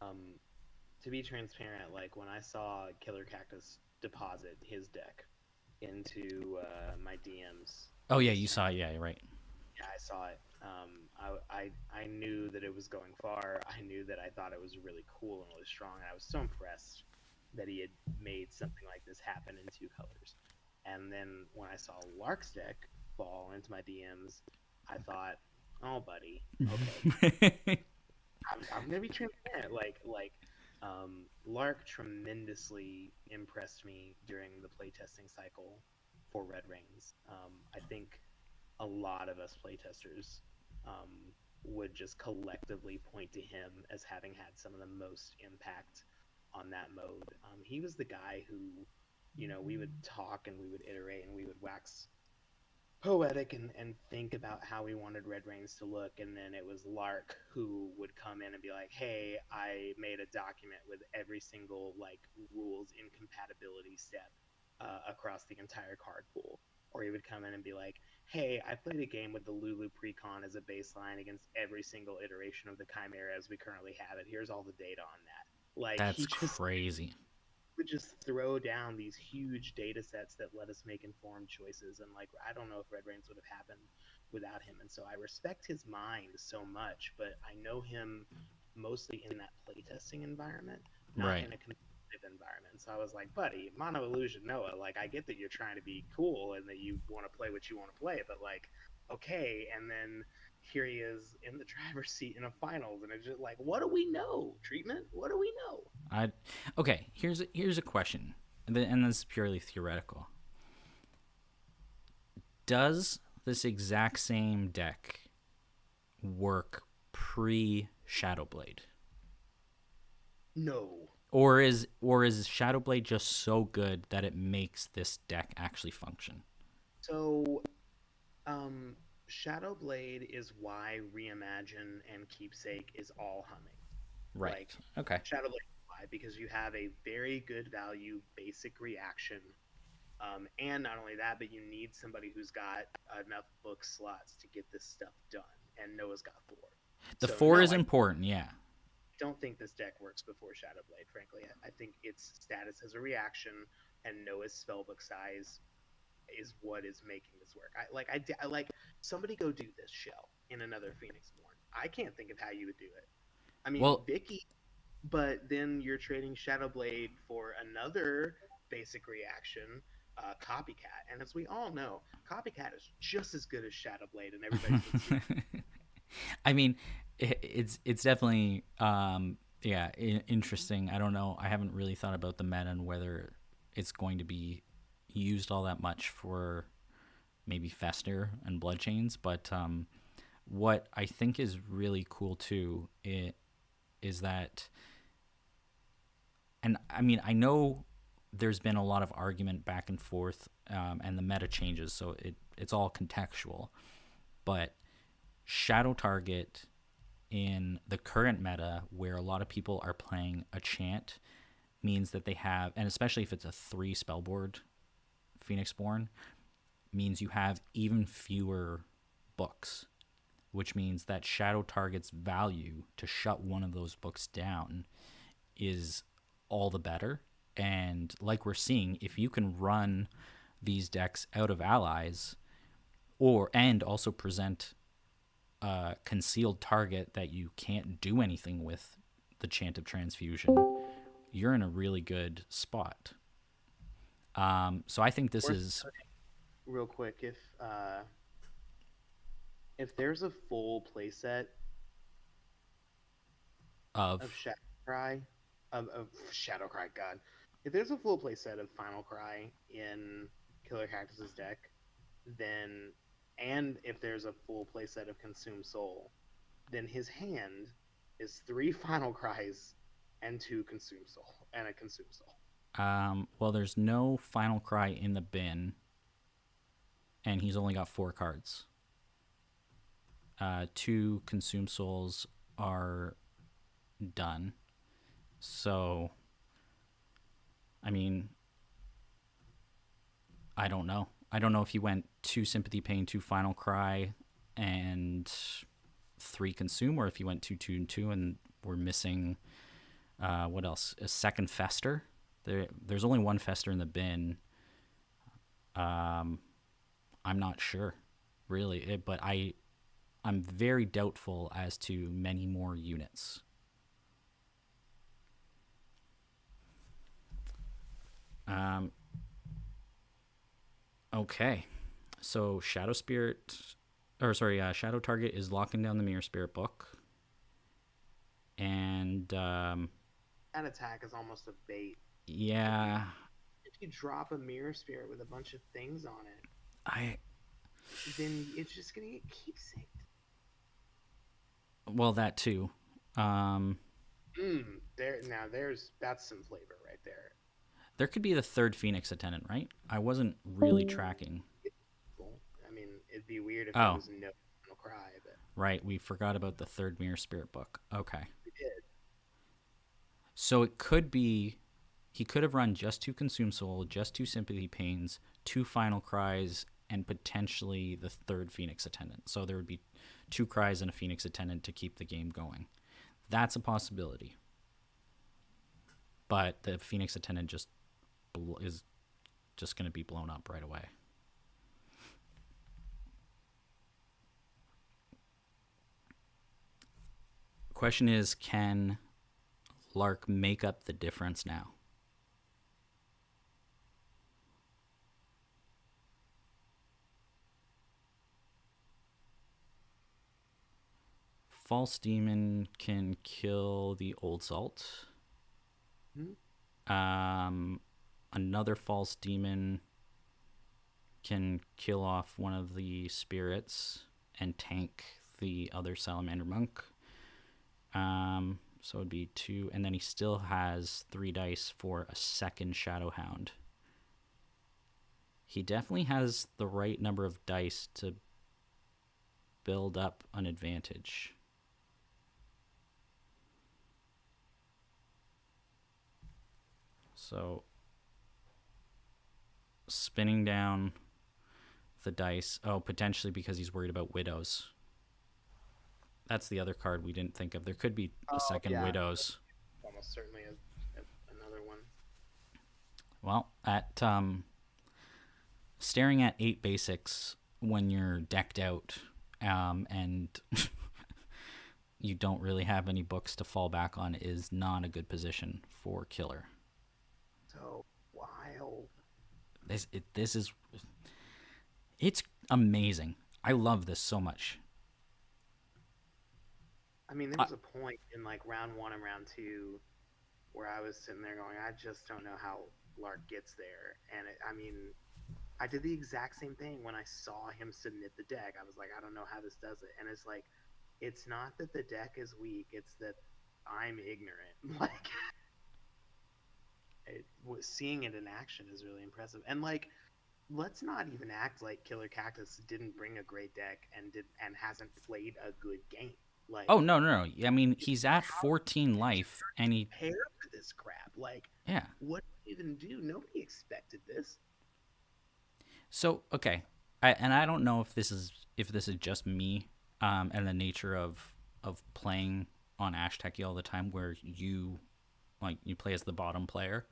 To be transparent, like, when I saw killercactus deposit his deck into my DMs. Oh yeah, you saw it. Yeah, right. Yeah, I saw it. I knew that it was going far. I knew that I thought it was really cool and really strong, and I was so impressed that he had made something like this happen in 2 colors. And then when I saw Lark's deck fall into my DMs, I thought, oh, buddy, okay. I'm gonna be transparent. Lark tremendously impressed me during the playtesting cycle for Red Rings. I think a lot of us playtesters would just collectively point to him as having had some of the most impact on that mode. He was the guy who, we would talk and we would iterate and we would wax poetic and think about how we wanted Red Reigns to look, and then it was Lark who would come in and be like, hey, I made a document with every single, like, rules incompatibility step across the entire card pool. Or he would come in and be like, hey, I played a game with the Lulu Precon as a baseline against every single iteration of the Chimera as we currently have it. Here's all the data on that. Like, that's crazy. Would just throw down these huge data sets that let us make informed choices, and, like, I don't know if Red Reigns would have happened without him. And so I respect his mind so much, but I know him mostly in that playtesting environment, not in a competitive environment. So I was like, buddy, Mono Illusion Noah, like, I get that you're trying to be cool and that you want to play what you want to play, but, like, okay. And then here he is in the driver's seat in a finals, and it's just like, what do we know? Treatment? What do we know? Okay, here's a question, and this is purely theoretical. Does this exact same deck work pre-Shadowblade? No. Or is Shadowblade just so good that it makes this deck actually function? So, Shadowblade is why Reimagine and Keepsake is all humming. Right. Like, okay. Shadowblade is why Why? Because you have a very good value basic reaction. And not only that, but you need somebody who's got enough book slots to get this stuff done. And Noah's got four. The So, 4 no, is I important, yeah. don't think this deck works before Shadowblade, frankly. I think its status as a reaction and Noah's spellbook size is what is making this work. I like somebody go do this shell in another Phoenix Born. I can't think of how you would do it. I mean, Well, Vicky, but then you're trading Shadowblade for another basic reaction, Copycat. And as we all know, Copycat is just as good as Shadowblade, and everybody's been sleeping. I mean, it's definitely yeah, interesting. I don't know. I haven't really thought about the meta and whether it's going to be used all that much for maybe Fester and Bloodchains, but what I think is really cool too is that, and I mean, I know there's been a lot of argument back and forth, and the meta changes, so it's all contextual, but Shadow Target in the current meta, where a lot of people are playing a Chant, means that they have, and especially if it's a 3 spellboard Phoenixborn, means you have even fewer books, which means that Shadow Target's value to shut one of those books down is all the better. And like we're seeing, if you can run these decks out of allies, and also present a concealed target that you can't do anything with the Chant of Transfusion, you're in a really good spot. So I think this is real quick. If there's a full playset of Shadowcry, of Shadowcry, God, if there's a full playset of Final Cry in Killer Cactus's deck, then, and if there's a full playset of Consume Soul, then his hand is 3 Final Cries and 2 Consume Soul and a Consume Soul. Well, there's no Final Cry in the bin, and he's only got 4 cards. 2 Consume Souls are done. So, I mean, I don't know. I don't know if he went 2 Sympathy Pain, 2 Final Cry, and 3 Consume, or if he went 2, 2, and 2, and we're missing, what else? A second Fester. There's only 1 Fester in the bin. I'm not sure, really, but I'm very doubtful as to many more units. Okay, so Shadow Target is locking down the Mirror Spirit book, and that attack is almost a bait. Yeah. If you drop a Mirror Spirit with a bunch of things on it, then it's just gonna get Keepsake. Well, that too. That's some flavor right there. There could be the 3rd Phoenix Attendant, right? I wasn't really tracking. I mean, it'd be weird if there was no Cry, but right, we forgot about the 3rd Mirror Spirit book. Okay. we did. So it could be he could have run just 2 Consume Soul, just 2 Sympathy Pains, 2 Final Cries, and potentially the 3rd Phoenix Attendant. So there would be 2 Cries and a Phoenix Attendant to keep the game going. That's a possibility. But the Phoenix Attendant is just going to be blown up right away. Question is, can Lark make up the difference now? False Demon can kill the Old Salt. Another False Demon can kill off one of the spirits and tank the other Salamander Monk. So it'd be 2, and then he still has 3 dice for a second Shadow Hound. He definitely has the right number of dice to build up an advantage. So spinning down the dice. Oh, potentially because he's worried about widows. That's the other card we didn't think of. There could be a second yeah. widows. Almost certainly another one. Well, at staring at 8 basics when you're decked out, and you don't really have any books to fall back on is not a good position for killer. So wild. This is it's amazing. I love this so much. I mean, there was a point in like round 1 and round 2 where I was sitting there going, I just don't know how Lark gets there. And I mean, I did the exact same thing when I saw him submit the deck. I was like, I don't know how this does it. And it's like, it's not that the deck is weak, it's that I'm ignorant. Like, seeing it in action is really impressive. And like, let's not even act like Killer Cactus didn't bring a great deck and hasn't played a good game. Like, oh no. I mean, he's at 14 life, and he prepare for this crap. Like, yeah. What did he even do? Nobody expected this. So okay, I don't know if this is just me, and the nature of playing on Ash Techie all the time, where you play as the bottom player.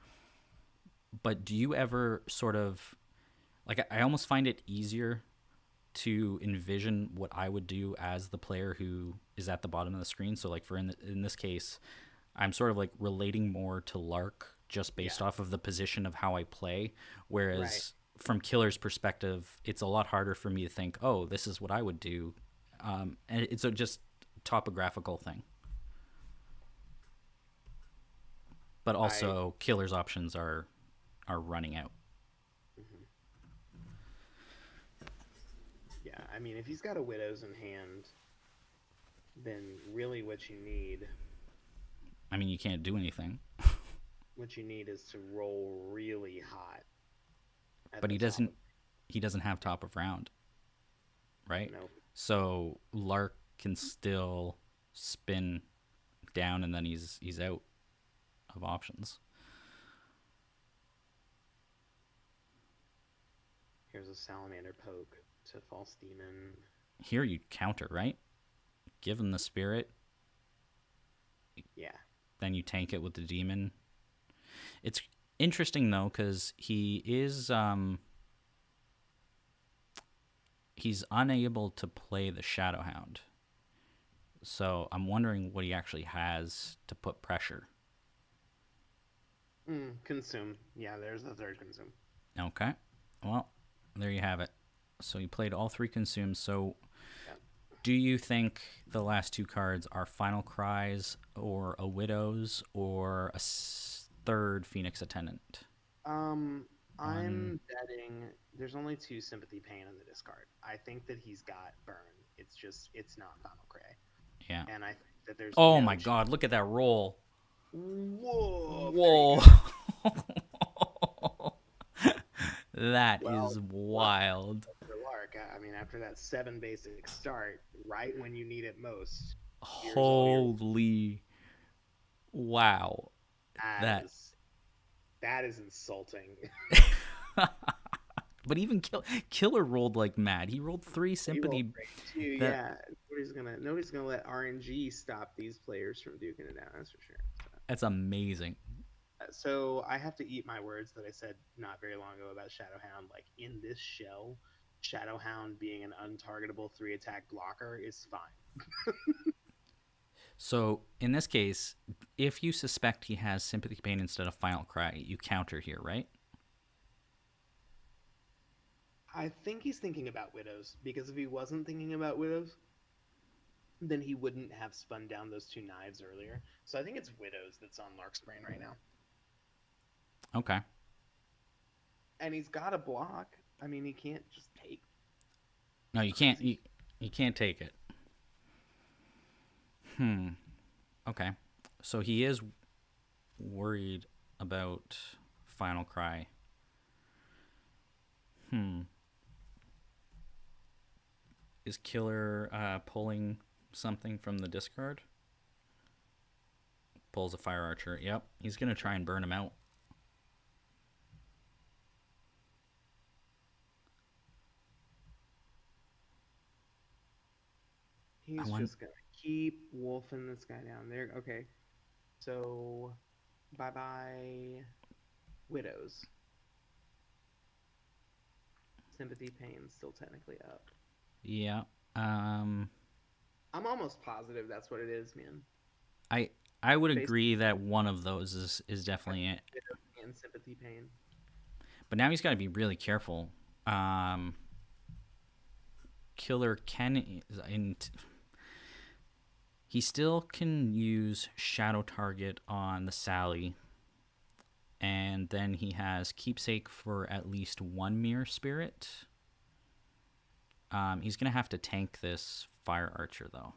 But do you ever sort of like? I almost find it easier to envision what I would do as the player who is at the bottom of the screen. So like in this case, I'm sort of like relating more to Lark just based off of the position of how I play, whereas from Killer's perspective, it's a lot harder for me to think, oh, this is what I would do, and it's a just topographical thing. But also, Killer's options are running out. Yeah, I mean, if he's got a Widows in hand, then really what you need... I mean, you can't do anything. What you need is to roll really hot. But he doesn't have top of round, right? No. So Lark can still spin down, and then he's out of options. Here's a Salamander Poke to False Demon. Here you counter, right? Give him the spirit. Yeah. Then you tank it with the demon. It's interesting though, because he is he's unable to play the Shadowhound. So I'm wondering what he actually has to put pressure. Consume. Yeah, there's the third consume. Okay. Well, there you have it. So he played all 3 consumes. So do you think the last 2 cards are Final Cries or a Widow's or a third Phoenix Attendant? I'm betting there's only 2 Sympathy Pain in the discard. I think that he's got Burn. It's not Final Cry. Yeah. And I think that there's Oh my god, look at that roll. Whoa. That is wild. For Lark, I mean, after that 7 basic start, right when you need it most. Holy. Wow. That is insulting. But even Killer rolled like mad. He rolled 3 sympathy. Yeah, nobody's gonna let RNG stop these players from duking it out. That's for sure. That's amazing. So I have to eat my words that I said not very long ago about Shadowhound. Like, in this shell, Shadowhound being an untargetable 3-attack blocker is fine. So in this case, if you suspect he has Sympathy Pain instead of Final Cry, you counter here, right? I think he's thinking about Widows, because if he wasn't thinking about Widows, then he wouldn't have spun down those 2 knives earlier. So I think it's Widows that's on Lark's brain right now. Okay. And he's got a block. I mean, he can't just take. No, you can't. You can't take it. Okay. So he is worried about Final Cry. Is Killer pulling something from the discard? Pulls a Fire Archer. Yep. He's going to try and burn him out. I He's want. just gonna keep wolfing this guy down there. Okay, so bye bye widows. Sympathy pain still technically up. Yeah. Um. I'm almost positive that's what it is, man. I I would Based agree that one of those is on definitely it. widows and sympathy pain. But now he's got to be really careful. Killer can in he still can use shadow target on the Sally, and then he has keepsake for at least one mirror spirit. He's gonna have to tank this fire archer though.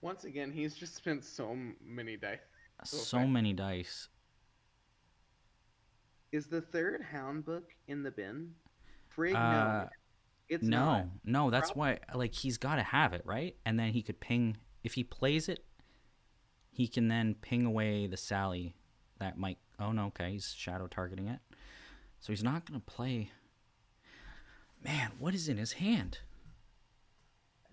Once again, he's just spent so many dice. So many dice. Is the third Hound book in the bin? Frig, no, Uh, man. It's not. no. That's why, like, he's got to have it, right? And then he could ping. If he plays it, he can then ping away the Sally. That might. Oh no, okay. He's shadow targeting it, so he's not gonna play. Man, what is in his hand?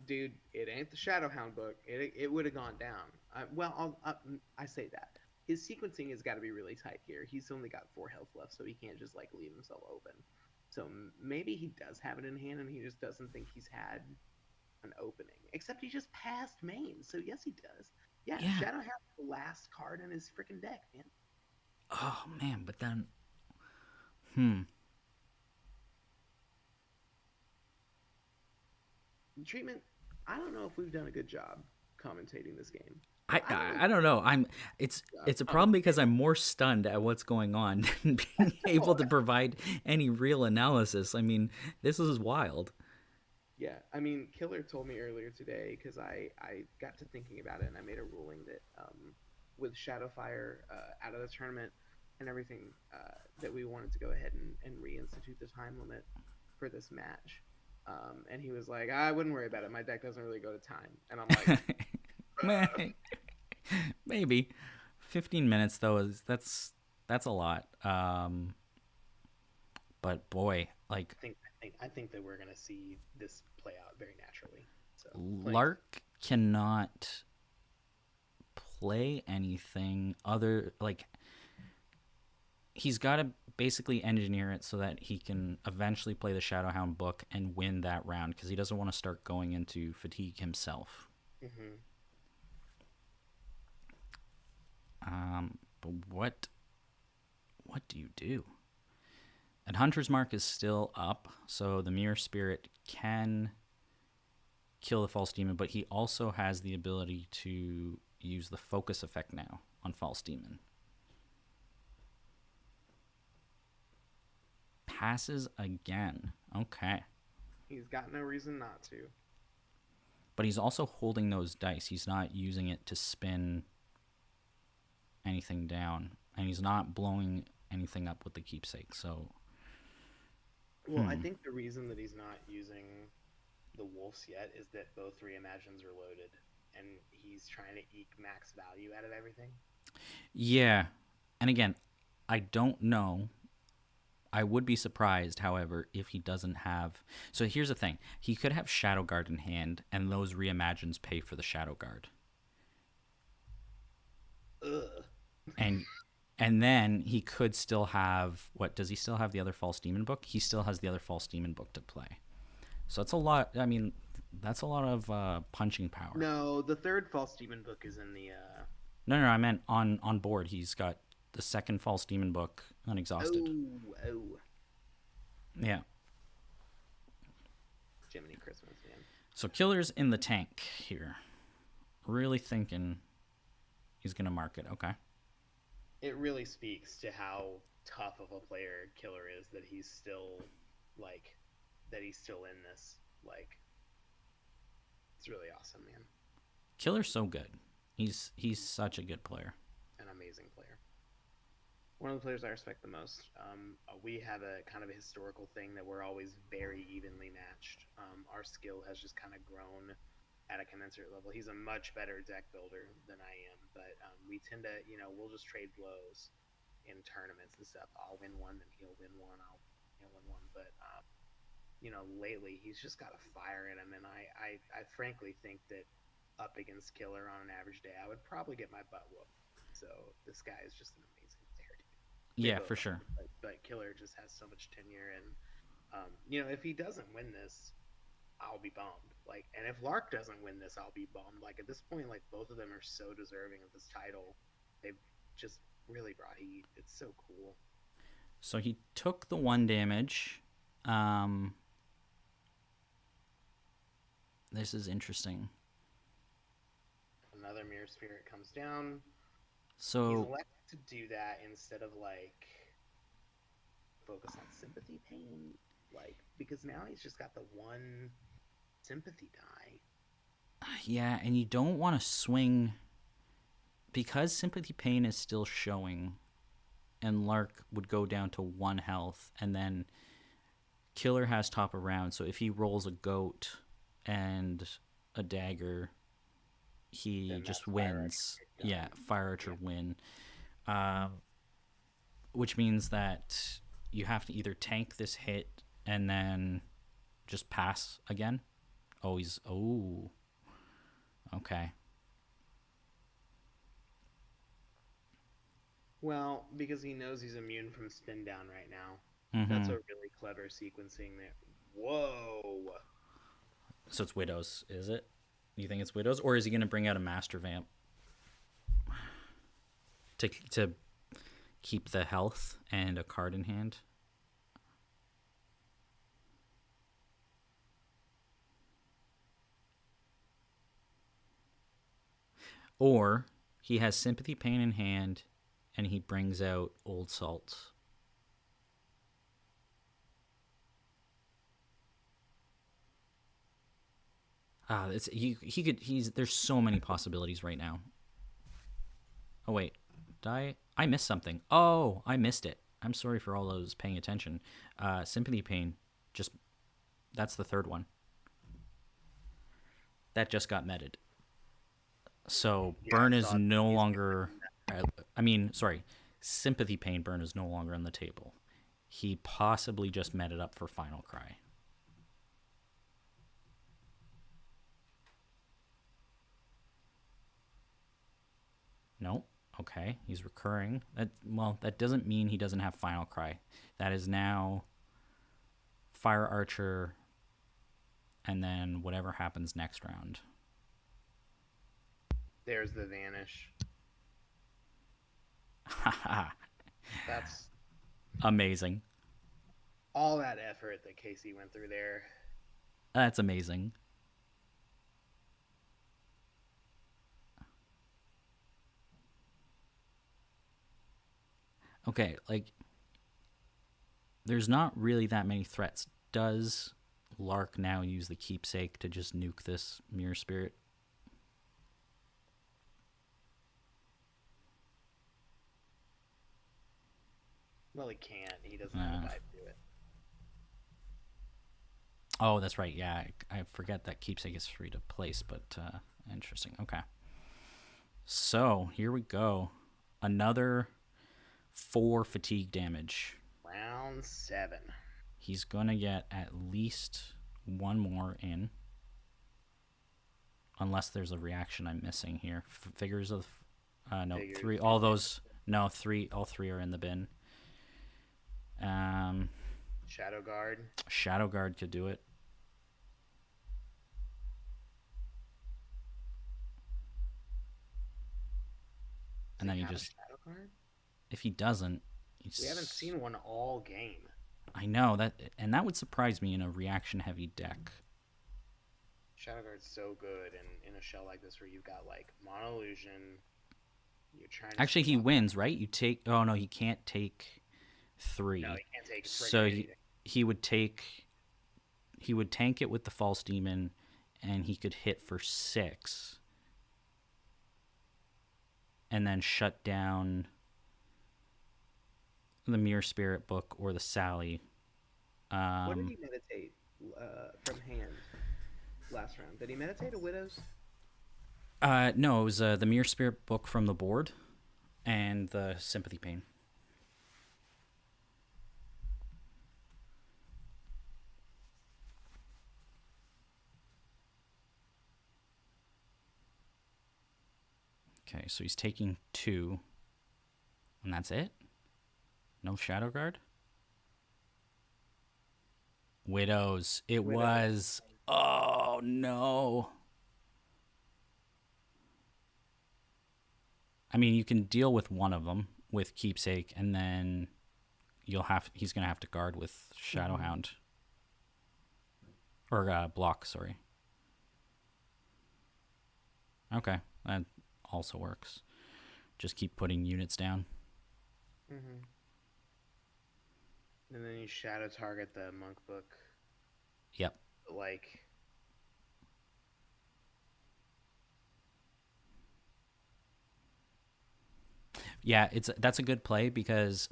Dude, it ain't the Shadowhound book. It would have gone down. I say that. His sequencing has got to be really tight here. He's only got 4 health left, so he can't just like leave himself open. So maybe he does have it in hand, and he just doesn't think he's had an opening. Except he just passed main, so yes, he does. Yeah, Yeah. Shadowhound's the last card in his freaking deck, man. Oh man, but then, Treatment. I don't know if we've done a good job commentating this game. I don't know. It's a problem because I'm more stunned at what's going on than being able to provide any real analysis. I mean, this is wild. Yeah, I mean, Killer told me earlier today because I got to thinking about it and I made a ruling that with Shadowfire out of the tournament and everything that we wanted to go ahead and reinstitute the time limit for this match. And he was like, I wouldn't worry about it. My deck doesn't really go to time. And I'm like, Maybe 15 minutes though is that's a lot. But boy, like I think that we're gonna see this play out very naturally. So Lark cannot play anything other like he's got to basically engineer it so that he can eventually play the Shadowhound book and win that round because he doesn't want to start going into fatigue himself. Mm-hmm. But what do you do? And Hunter's Mark is still up, so the Mirror Spirit can kill the False Demon, but he also has the ability to use the focus effect now on False Demon. Passes again. Okay. He's got no reason not to. But he's also holding those dice. He's not using it to spin anything down. And he's not blowing anything up with the keepsake. So Well, I think the reason that he's not using the wolves yet is that both Reimagines are loaded and he's trying to eke max value out of everything. Yeah. And again, I don't know. I would be surprised, however, if he doesn't have. So here's the thing: he could have Shadow Guard in hand, and those Reimagines pay for the Shadow Guard. Ugh. And then he could still have what? Does he still have the other False Demon book? He still has the other False Demon book to play. So it's a lot. I mean, that's a lot of punching power. No, the third False Demon book is in the. No, I meant on board. He's got the second False Demon book unexhausted. Oh. Yeah. Jiminy Christmas, man. So Killer's in the tank here. Really thinking he's going to mark it. Okay. It really speaks to how tough of a player Killer is that he's still in this. Like, it's really awesome, man. Killer's so good. He's such a good player. An amazing player. One of the players I respect the most. We have a kind of a historical thing that we're always very evenly matched. Our skill has just kind of grown at a commensurate level. He's a much better deck builder than I am, but we tend to, we'll just trade blows in tournaments and stuff. I'll win one, then he'll win one. I'll win one, but lately he's just got a fire in him, and I frankly think that up against Killer on an average day, I would probably get my butt whooped. So this guy is just an amazing player, dude. They Yeah, for both sure. are, but Killer just has so much tenure, and if he doesn't win this, I'll be bummed. Like, and if Lark doesn't win this, I'll be bummed. Like at this point, like both of them are so deserving of this title. They've just really brought heat. It's so cool. So he took the 1 damage. This is interesting. Another Mirror Spirit comes down. So he's elected to do that instead of like focus on sympathy pain, like because now he's just got the 1 sympathy die. Yeah, and you don't want to swing because sympathy pain is still showing, and Lark would go down to 1 health, and then Killer has top of round. So if he rolls a goat and a dagger, he just wins. Yeah, Fire Archer win. Which means that you have to either tank this hit and then just pass again. Okay. Well, because he knows he's immune from spin down right now. Mm-hmm. That's a really clever sequencing there. Whoa. So it's Widows, is it? You think it's Widows? Or is he going to bring out a Master Vamp to keep the health and a card in hand? Or he has Sympathy Pain in hand and he brings out Old Salt. There's so many possibilities right now. Oh wait, I missed something. Oh, I missed it. I'm sorry for all those paying attention. Sympathy Pain, that's the 3rd one. That just got meted. So Burn is no longer. Sympathy Pain Burn is no longer on the table. He possibly just met it up for Final Cry. Nope. Okay, he's recurring. That doesn't mean he doesn't have Final Cry. That is now Fire Archer, and then whatever happens next round. There's the Vanish. That's amazing. All that effort that Casey went through there. That's amazing. Okay, like, there's not really that many threats. Does Lark now use the Keepsake to just nuke this Mirror Spirit? Well, he can't. He doesn't have a die to do it. Oh, that's right. Yeah, I forget that Keepsake is free to place, but interesting. Okay. So, here we go. Another 4 fatigue damage. Round 7. He's going to get at least 1 more in. Unless there's a reaction I'm missing here. Figures of... no, Figures. 3. All those... No, 3. All 3 are in the bin. Shadow Guard. Shadow Guard could do it. And then you just... Shadow Guard? If he doesn't... We haven't seen one all game. I know. And that would surprise me in a reaction-heavy deck. Shadow Guard's so good in a shell like this where you've got, like, Mono Illusion. You're trying to... Actually, he wins, right? You take... Oh, no, he can't take 3. No, he can't take so he would take... He would tank it with the False Demon, and he could hit for 6. And then shut down the Mirror Spirit book or the Sally. What did he meditate from hand last round? Did he meditate a Widows? No, it was the Mirror Spirit book from the board and the Sympathy Pain. Okay, so he's taking 2, and that's it? No Shadow Guard? Widows. It was. Oh, no. I mean, you can deal with one of them with Keepsake, and then he's going to have to guard with Shadowhound. Or block, sorry. Okay, that also works. Just keep putting units down. And then you shadow target the monk book. Yep. Like, yeah, that's a good play because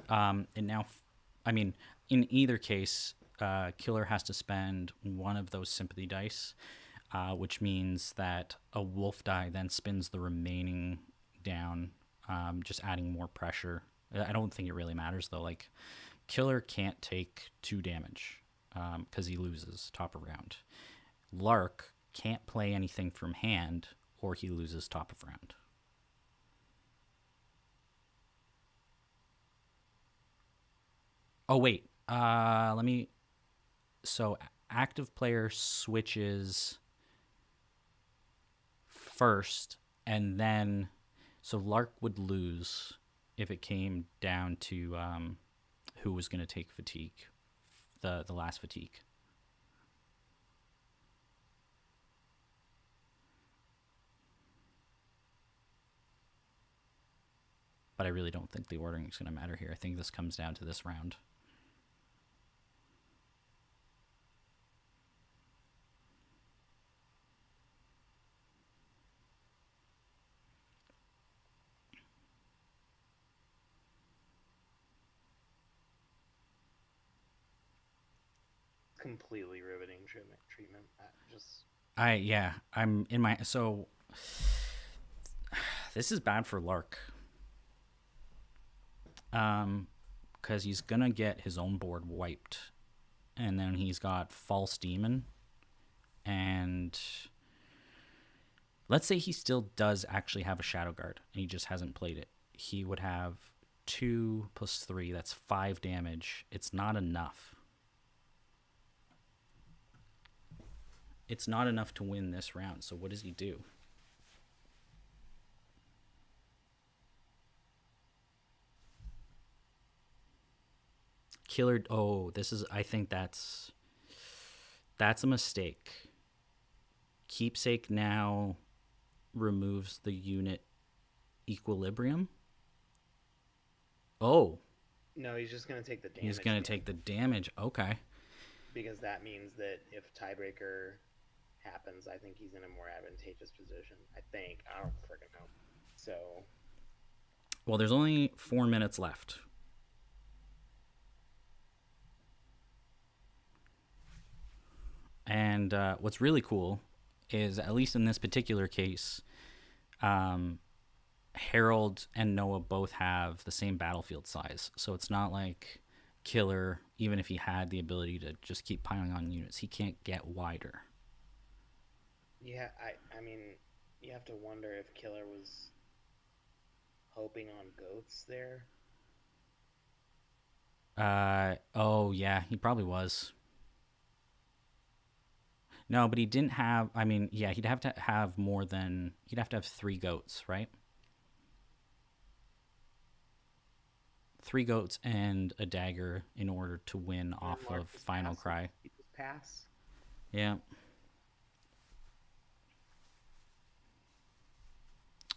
in either case, killer has to spend one of those sympathy dice, which means that a wolf die then spins the remaining down, just adding more pressure. I don't think it really matters though. Like, killer can't take 2 damage because he loses top of round. Lark can't play anything from hand or he loses top of round. Oh, wait. So active player switches first, and then... So Lark would lose if it came down to who was going to take fatigue, the last fatigue. But I really don't think the ordering is going to matter here. I think this comes down to this round. completely riveting treatment. I'm in my... So, this is bad for Lark. Because he's going to get his own board wiped. And then he's got False Demon. And let's say he still does actually have a Shadow Guard, and he just hasn't played it. He would have 2 plus 3. That's 5 damage. It's not enough. It's not enough to win this round. So what does he do? Killer. Oh, I think that's a mistake. Keepsake now removes the unit equilibrium. Oh. No, he's just going to take the damage. He's going to take the damage. Okay. Because that means that if tiebreaker happens, I think he's in a more advantageous position. I think. I don't freaking know. So. Well, there's only 4 minutes left. And what's really cool is, at least in this particular case, Harold and Noah both have the same battlefield size. So it's not like Killer, even if he had the ability to just keep piling on units, he can't get wider. Yeah, I mean, you have to wonder if Killer was hoping on goats there. Oh, yeah, he probably was. No, but he didn't have... I mean, yeah, he'd have to have more than... He'd have to have 3 goats, right? 3 goats and a dagger in order to win off of Final Cry. He just pass. Yeah.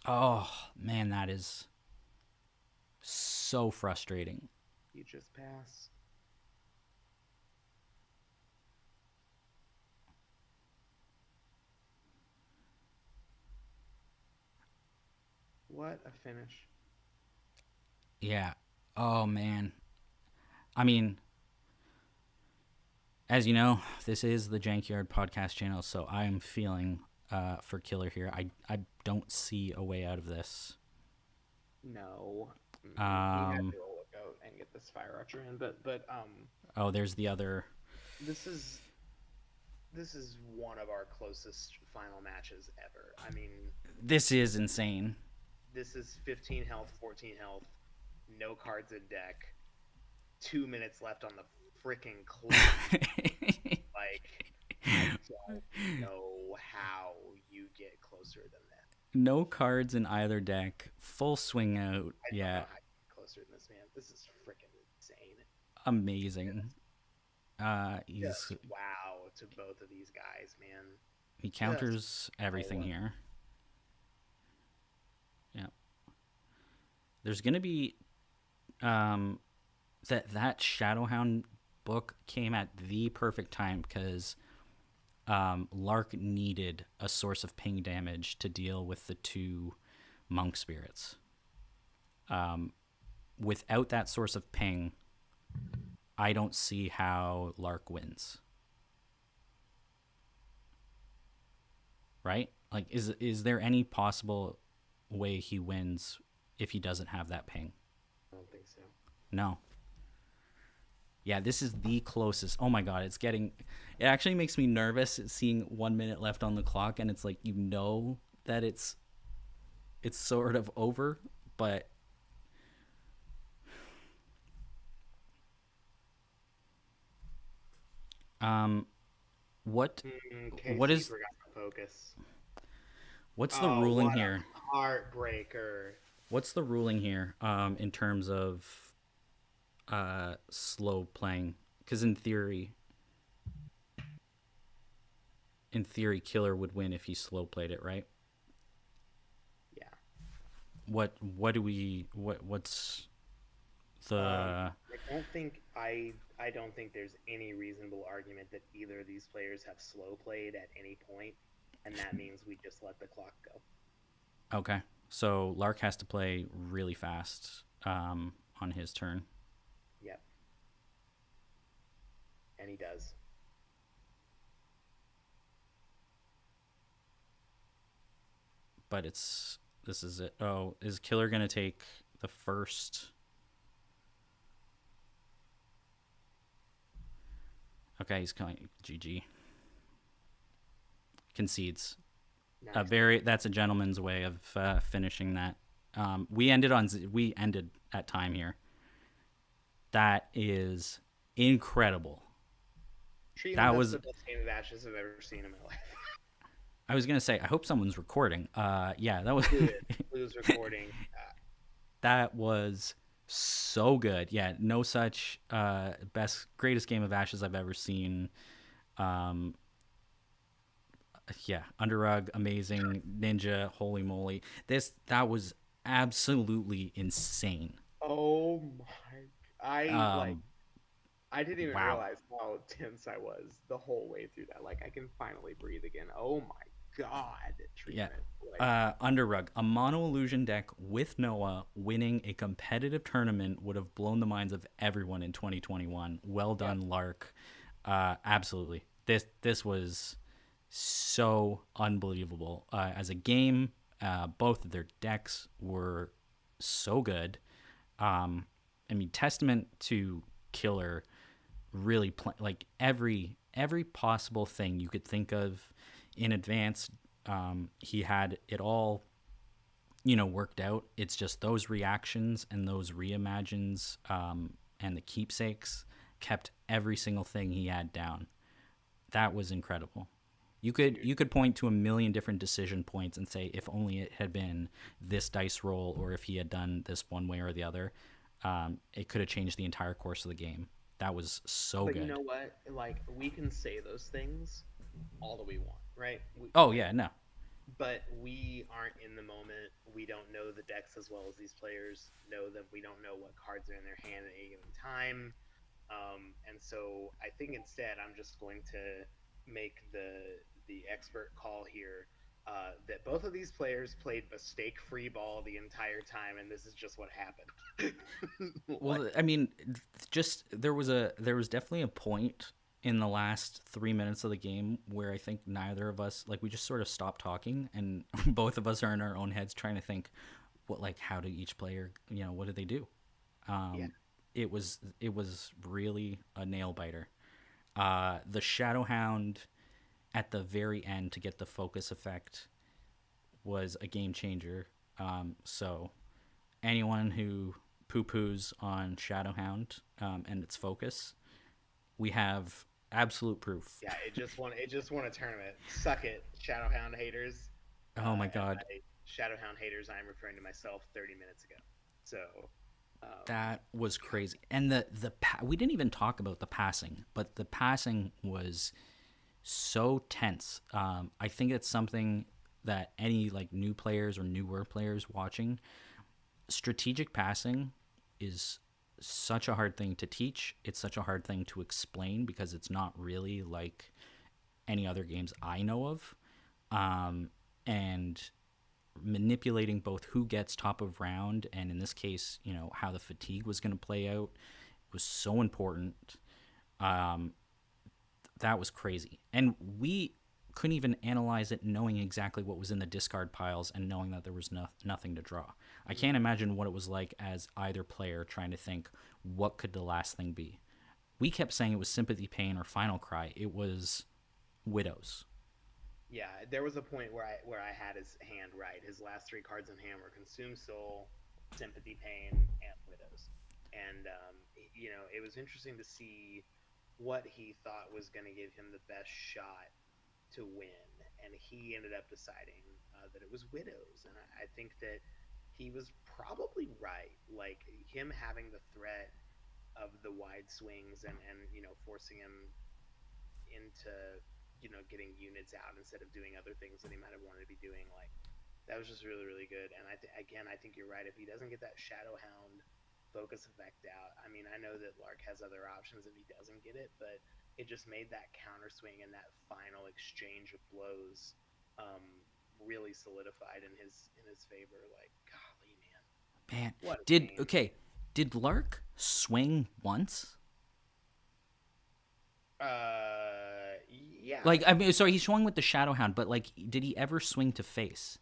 Oh, man, that is so frustrating. You just pass. What a finish. Yeah. Oh, man. I mean, as you know, this is the Jankyard podcast channel, so I am feeling for Killer here. I don't see a way out of this. No. He had to look out and get this Fire Archer in, but oh, there's the other. This is one of our closest final matches ever. I mean, this is insane. this is 15 health, 14 health, no cards in deck, 2 minutes left on the freaking clock. Like, I don't know how you get closer than that. No cards in either deck. Full swing out. I don't know Yeah, how you get closer than this, man. This is freaking insane. amazing. He's Just wow to both of these guys, man. he Just counters everything wow. here. Yeah, there's gonna be that Shadowhound book came at the perfect time because Lark needed a source of ping damage to deal with the two monk spirits. Without that source of ping, I don't see how Lark wins. Right? Like, is there any possible way he wins if he doesn't have that ping? I don't think so. No. Yeah, this is the closest. Oh my god, it actually makes me nervous seeing 1 minute left on the clock, and it's like, you know that it's sort of over, but what what Casey is forgot to focus. what's the Oh, ruling what here? a heartbreaker. What's the ruling here in terms of slow playing? Because in theory, Killer would win if he slow played it, right? Yeah. What do we what's the I don't think there's any reasonable argument that either of these players have slow played at any point, and that means we just let the clock go. Okay, so Lark has to play really fast on his turn. Yep. And he does. But this is it. Oh, is Killer gonna take the first? Okay, he's calling GG. Concedes. Nice. That's a gentleman's way of finishing that. We ended at time here. That is incredible. That That's was. the best game of Ashes I've ever seen in my life. I was gonna say, I hope someone's recording. Yeah, that was. Who's recording? That was so good. Yeah, no such greatest game of Ashes I've ever seen. Yeah, Underrug, amazing. Ninja, holy moly. That was absolutely insane. Oh my! I didn't even Wow. realize how tense I was the whole way through that. Like I can finally breathe again. Oh my god! Yeah. Treatment. Like, Underrug, a mono illusion deck with Noah winning a competitive tournament would have blown the minds of everyone in 2021. Well done, yep. Lark. Absolutely. This was so unbelievable. As a game, both of their decks were so good. I mean, testament to Killer really like every possible thing you could think of in advance. He had it all, worked out. It's just those reactions and those reimagines and the keepsakes kept every single thing he had down. That was incredible. You could point to a million different decision points and say if only it had been this dice roll or if he had done this one way or the other, it could have changed the entire course of the game. That was so but good. you know what? Like we can say those things all that we want, right? Oh yeah, no. But we aren't in the moment. We don't know the decks as well as these players know them. We don't know what cards are in their hand at any given time. And so I think instead I'm just going to make the expert call here that both of these players played mistake-free ball the entire time, and this is just what happened. Well, I mean, just there was definitely a point in the last 3 minutes of the game where I think neither of us, like, we just sort of stopped talking, and both of us are in our own heads trying to think how did each player, what did they do? Yeah. It was really a nail biter. The Shadowhound at the very end to get the focus effect was a game changer. So anyone who poo-poos on Shadowhound and its focus, we have absolute proof. Yeah, it just won a tournament. Suck it, Shadowhound haters. Oh my And god, by Shadowhound haters, I'm referring to myself 30 minutes ago. So, that was crazy. And we didn't even talk about the passing, but the passing was so tense. I think it's something that any like new players or newer players watching, strategic passing is such a hard thing to teach. It's such a hard thing to explain because it's not really like any other games I know of. And manipulating both who gets top of round and in this case, how the fatigue was going to play out was so important. Um, that was crazy. And we couldn't even analyze it knowing exactly what was in the discard piles and knowing that there was nothing to draw. I can't imagine what it was like as either player trying to think, what could the last thing be? We kept saying it was Sympathy Pain or Final Cry. It was Widows. yeah, there was a point where I had his hand right. His last three cards in hand were Consume Soul, Sympathy, Pain, and Widows. And it was interesting to see what he thought was going to give him the best shot to win, and he ended up deciding that it was Widows. And I think that he was probably right. Like him having the threat of the wide swings and forcing him into getting units out instead of doing other things that he might have wanted to be doing. Like that was just really really good. And I think you're right. If he doesn't get that Shadow Hound focus effect out, I mean, I know that Lark has other options if he doesn't get it, but it just made that counter swing and that final exchange of blows um, really solidified in his favor. Like golly man, Man, what a did game. okay? Did Lark swing once? Yeah. Like, I mean, sorry, he swung with the Shadowhound, but like, did he ever swing to face?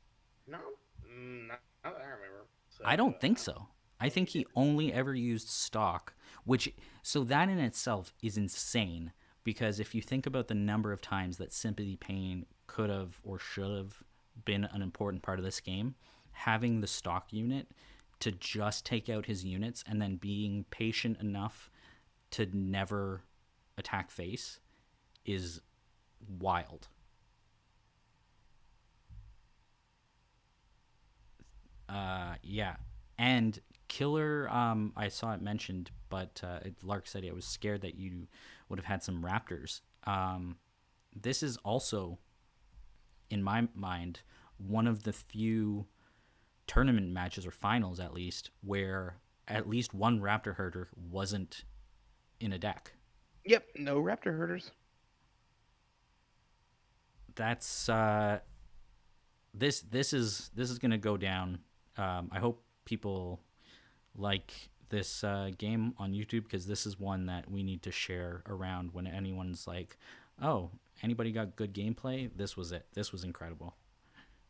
No, not that I remember. So I don't think I so. I don't think think he he did. only ever used stock, which so that in itself is insane because if you think about the number of times that Sympathy Pain could have or should have been an important part of this game, having the stock unit to just take out his units and then being patient enough to never attack face is wild. Yeah, and Killer. I saw it mentioned, but Lark said I was scared that you would have had some Raptors. This is also, in my mind, one of the few tournament matches or finals, at least, where at least one Raptor herder wasn't in a deck. Yep, no Raptor herders. That's this is gonna go down. I hope people like this game on YouTube because this is one that we need to share around when anyone's like, "Oh, anybody got good gameplay?" This was it. This was incredible,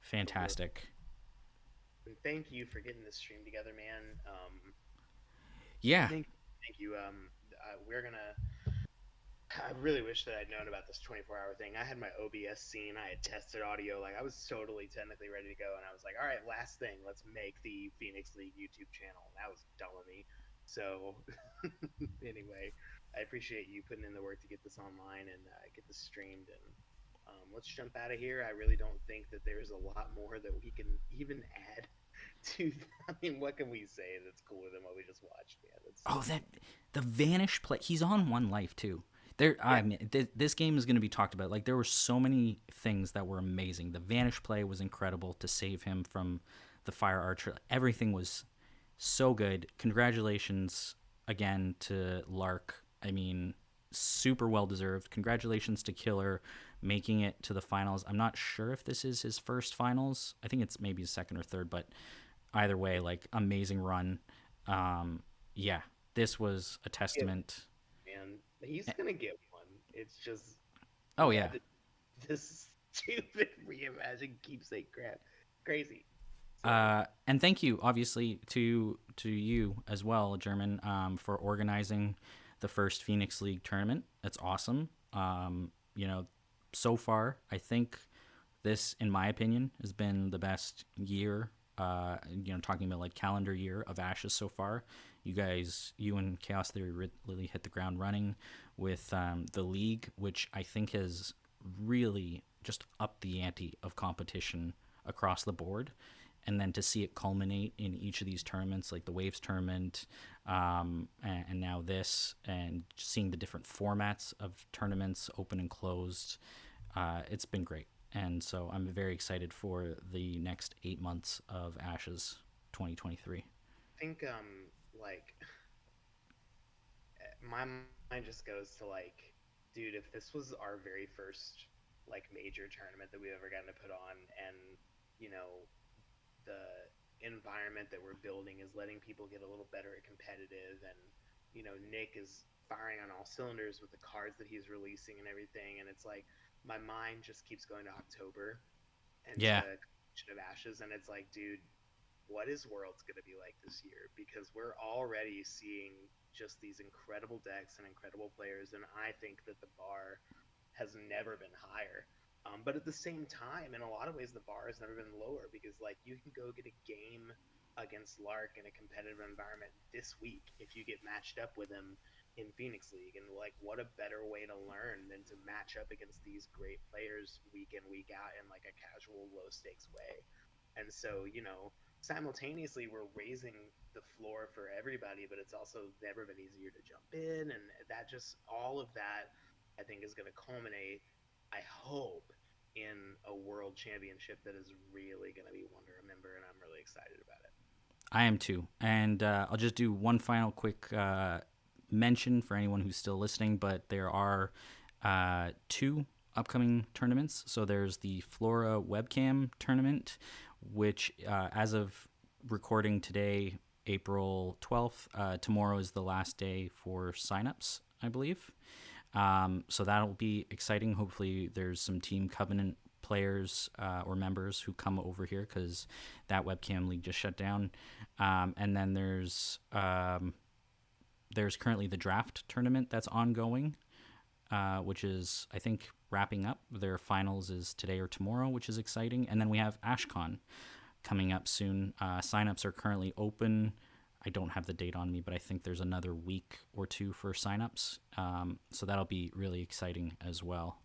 fantastic. And thank you for getting this stream together, man. Yeah, Thank you. We're gonna. I really wish that I'd known about this 24-hour thing. I had my OBS scene. I had tested audio. Like I was totally technically ready to go, and I was like, "All right, last thing, let's make the Phoenix League YouTube channel." That was dumb of me. So, anyway, I appreciate you putting in the work to get this online and get this streamed. And let's jump out of here. I really don't think that there's a lot more that we can even add to. I mean, what can we say that's cooler than what we just watched? Yeah, that's oh, that the Vanish play. He's on one life too. yeah. I mean, this game is going to be talked about. Like there were so many things that were amazing. The Vanish play was incredible to save him from the Fire Archer. Everything was so good. Congratulations again to Lark. I mean, super well deserved. Congratulations to Killer making it to the finals. I'm not sure if this is his first finals. I think it's maybe his second or third, but either way, like amazing run. Yeah, this was a Get testament. man. He's gonna get one. It's just Oh yeah, yeah. this stupid Reimagine keepsake crap, crazy. So And thank you, obviously, to you as well, German, for organizing the first Phoenix League tournament. That's awesome. You know, so far, I think this, in my opinion, has been the best year talking about like calendar year of Ashes so far. You and Chaos Theory really hit the ground running with the league, which I think has really just upped the ante of competition across the board. And then to see it culminate in each of these tournaments, like the Waves tournament, and now this, and seeing the different formats of tournaments, open and closed, it's been great. And so I'm very excited for the next 8 months of Ashes 2023. I think like my mind just goes to like, dude, if this was our very first like major tournament that we've ever gotten to put on, and you know the environment that we're building is letting people get a little better at competitive, and Nick is firing on all cylinders with the cards that he's releasing and everything, and it's like my mind just keeps going to October and to Yeah, Competition of Ashes, and it's like, dude, what is Worlds going to be like this year? Because we're already seeing just these incredible decks and incredible players, and I think that the bar has never been higher. But at the same time, in a lot of ways, the bar has never been lower, because like you can go get a game against Lark in a competitive environment this week if you get matched up with him in Phoenix League. And like, what a better way to learn than to match up against these great players week in, week out in like a casual, low stakes way. And so, simultaneously we're raising the floor for everybody, but it's also never been easier to jump in. And that just, all of that, I think, is going to culminate, I hope, in a world championship that is really going to be one to remember, and I'm really excited about it. I am too. And I'll just do one final quick mention for anyone who's still listening, but there are two upcoming tournaments. So there's the Flora webcam tournament, which as of recording today, April 12th, tomorrow is the last day for signups, I believe. So that'll be exciting. Hopefully there's some Team Covenant players or members who come over here, because that webcam league just shut down. And then there's currently the draft tournament that's ongoing, which is, I think, wrapping up. Their finals is today or tomorrow, which is exciting. And then we have AshCon coming up soon. Signups are currently open. I don't have the date on me, but I think there's another week or two for signups. So that'll be really exciting as well.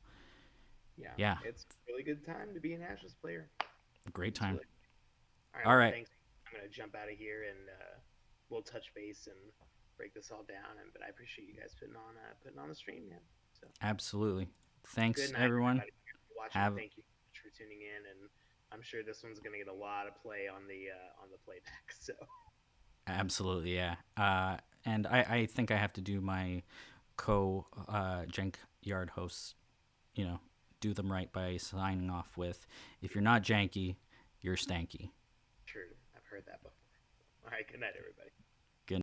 Yeah, Yeah, it's a really good time to be an Ashes player. great It's time. really all right. All Well, right. thanks. I'm gonna jump out of here, and we'll touch base and break this all down. And but I appreciate you guys putting on the stream, man. So Absolutely. good Thanks, night, everyone. everybody. If you're watching, Have thank you so much for tuning in, and I'm sure this one's gonna get a lot of play on the playback. So absolutely, yeah. And I think I have to do my Jank Yard hosts, you know, do them right by signing off with, if you're not janky, you're stanky. sure, I've heard that before. All right, good night, everybody.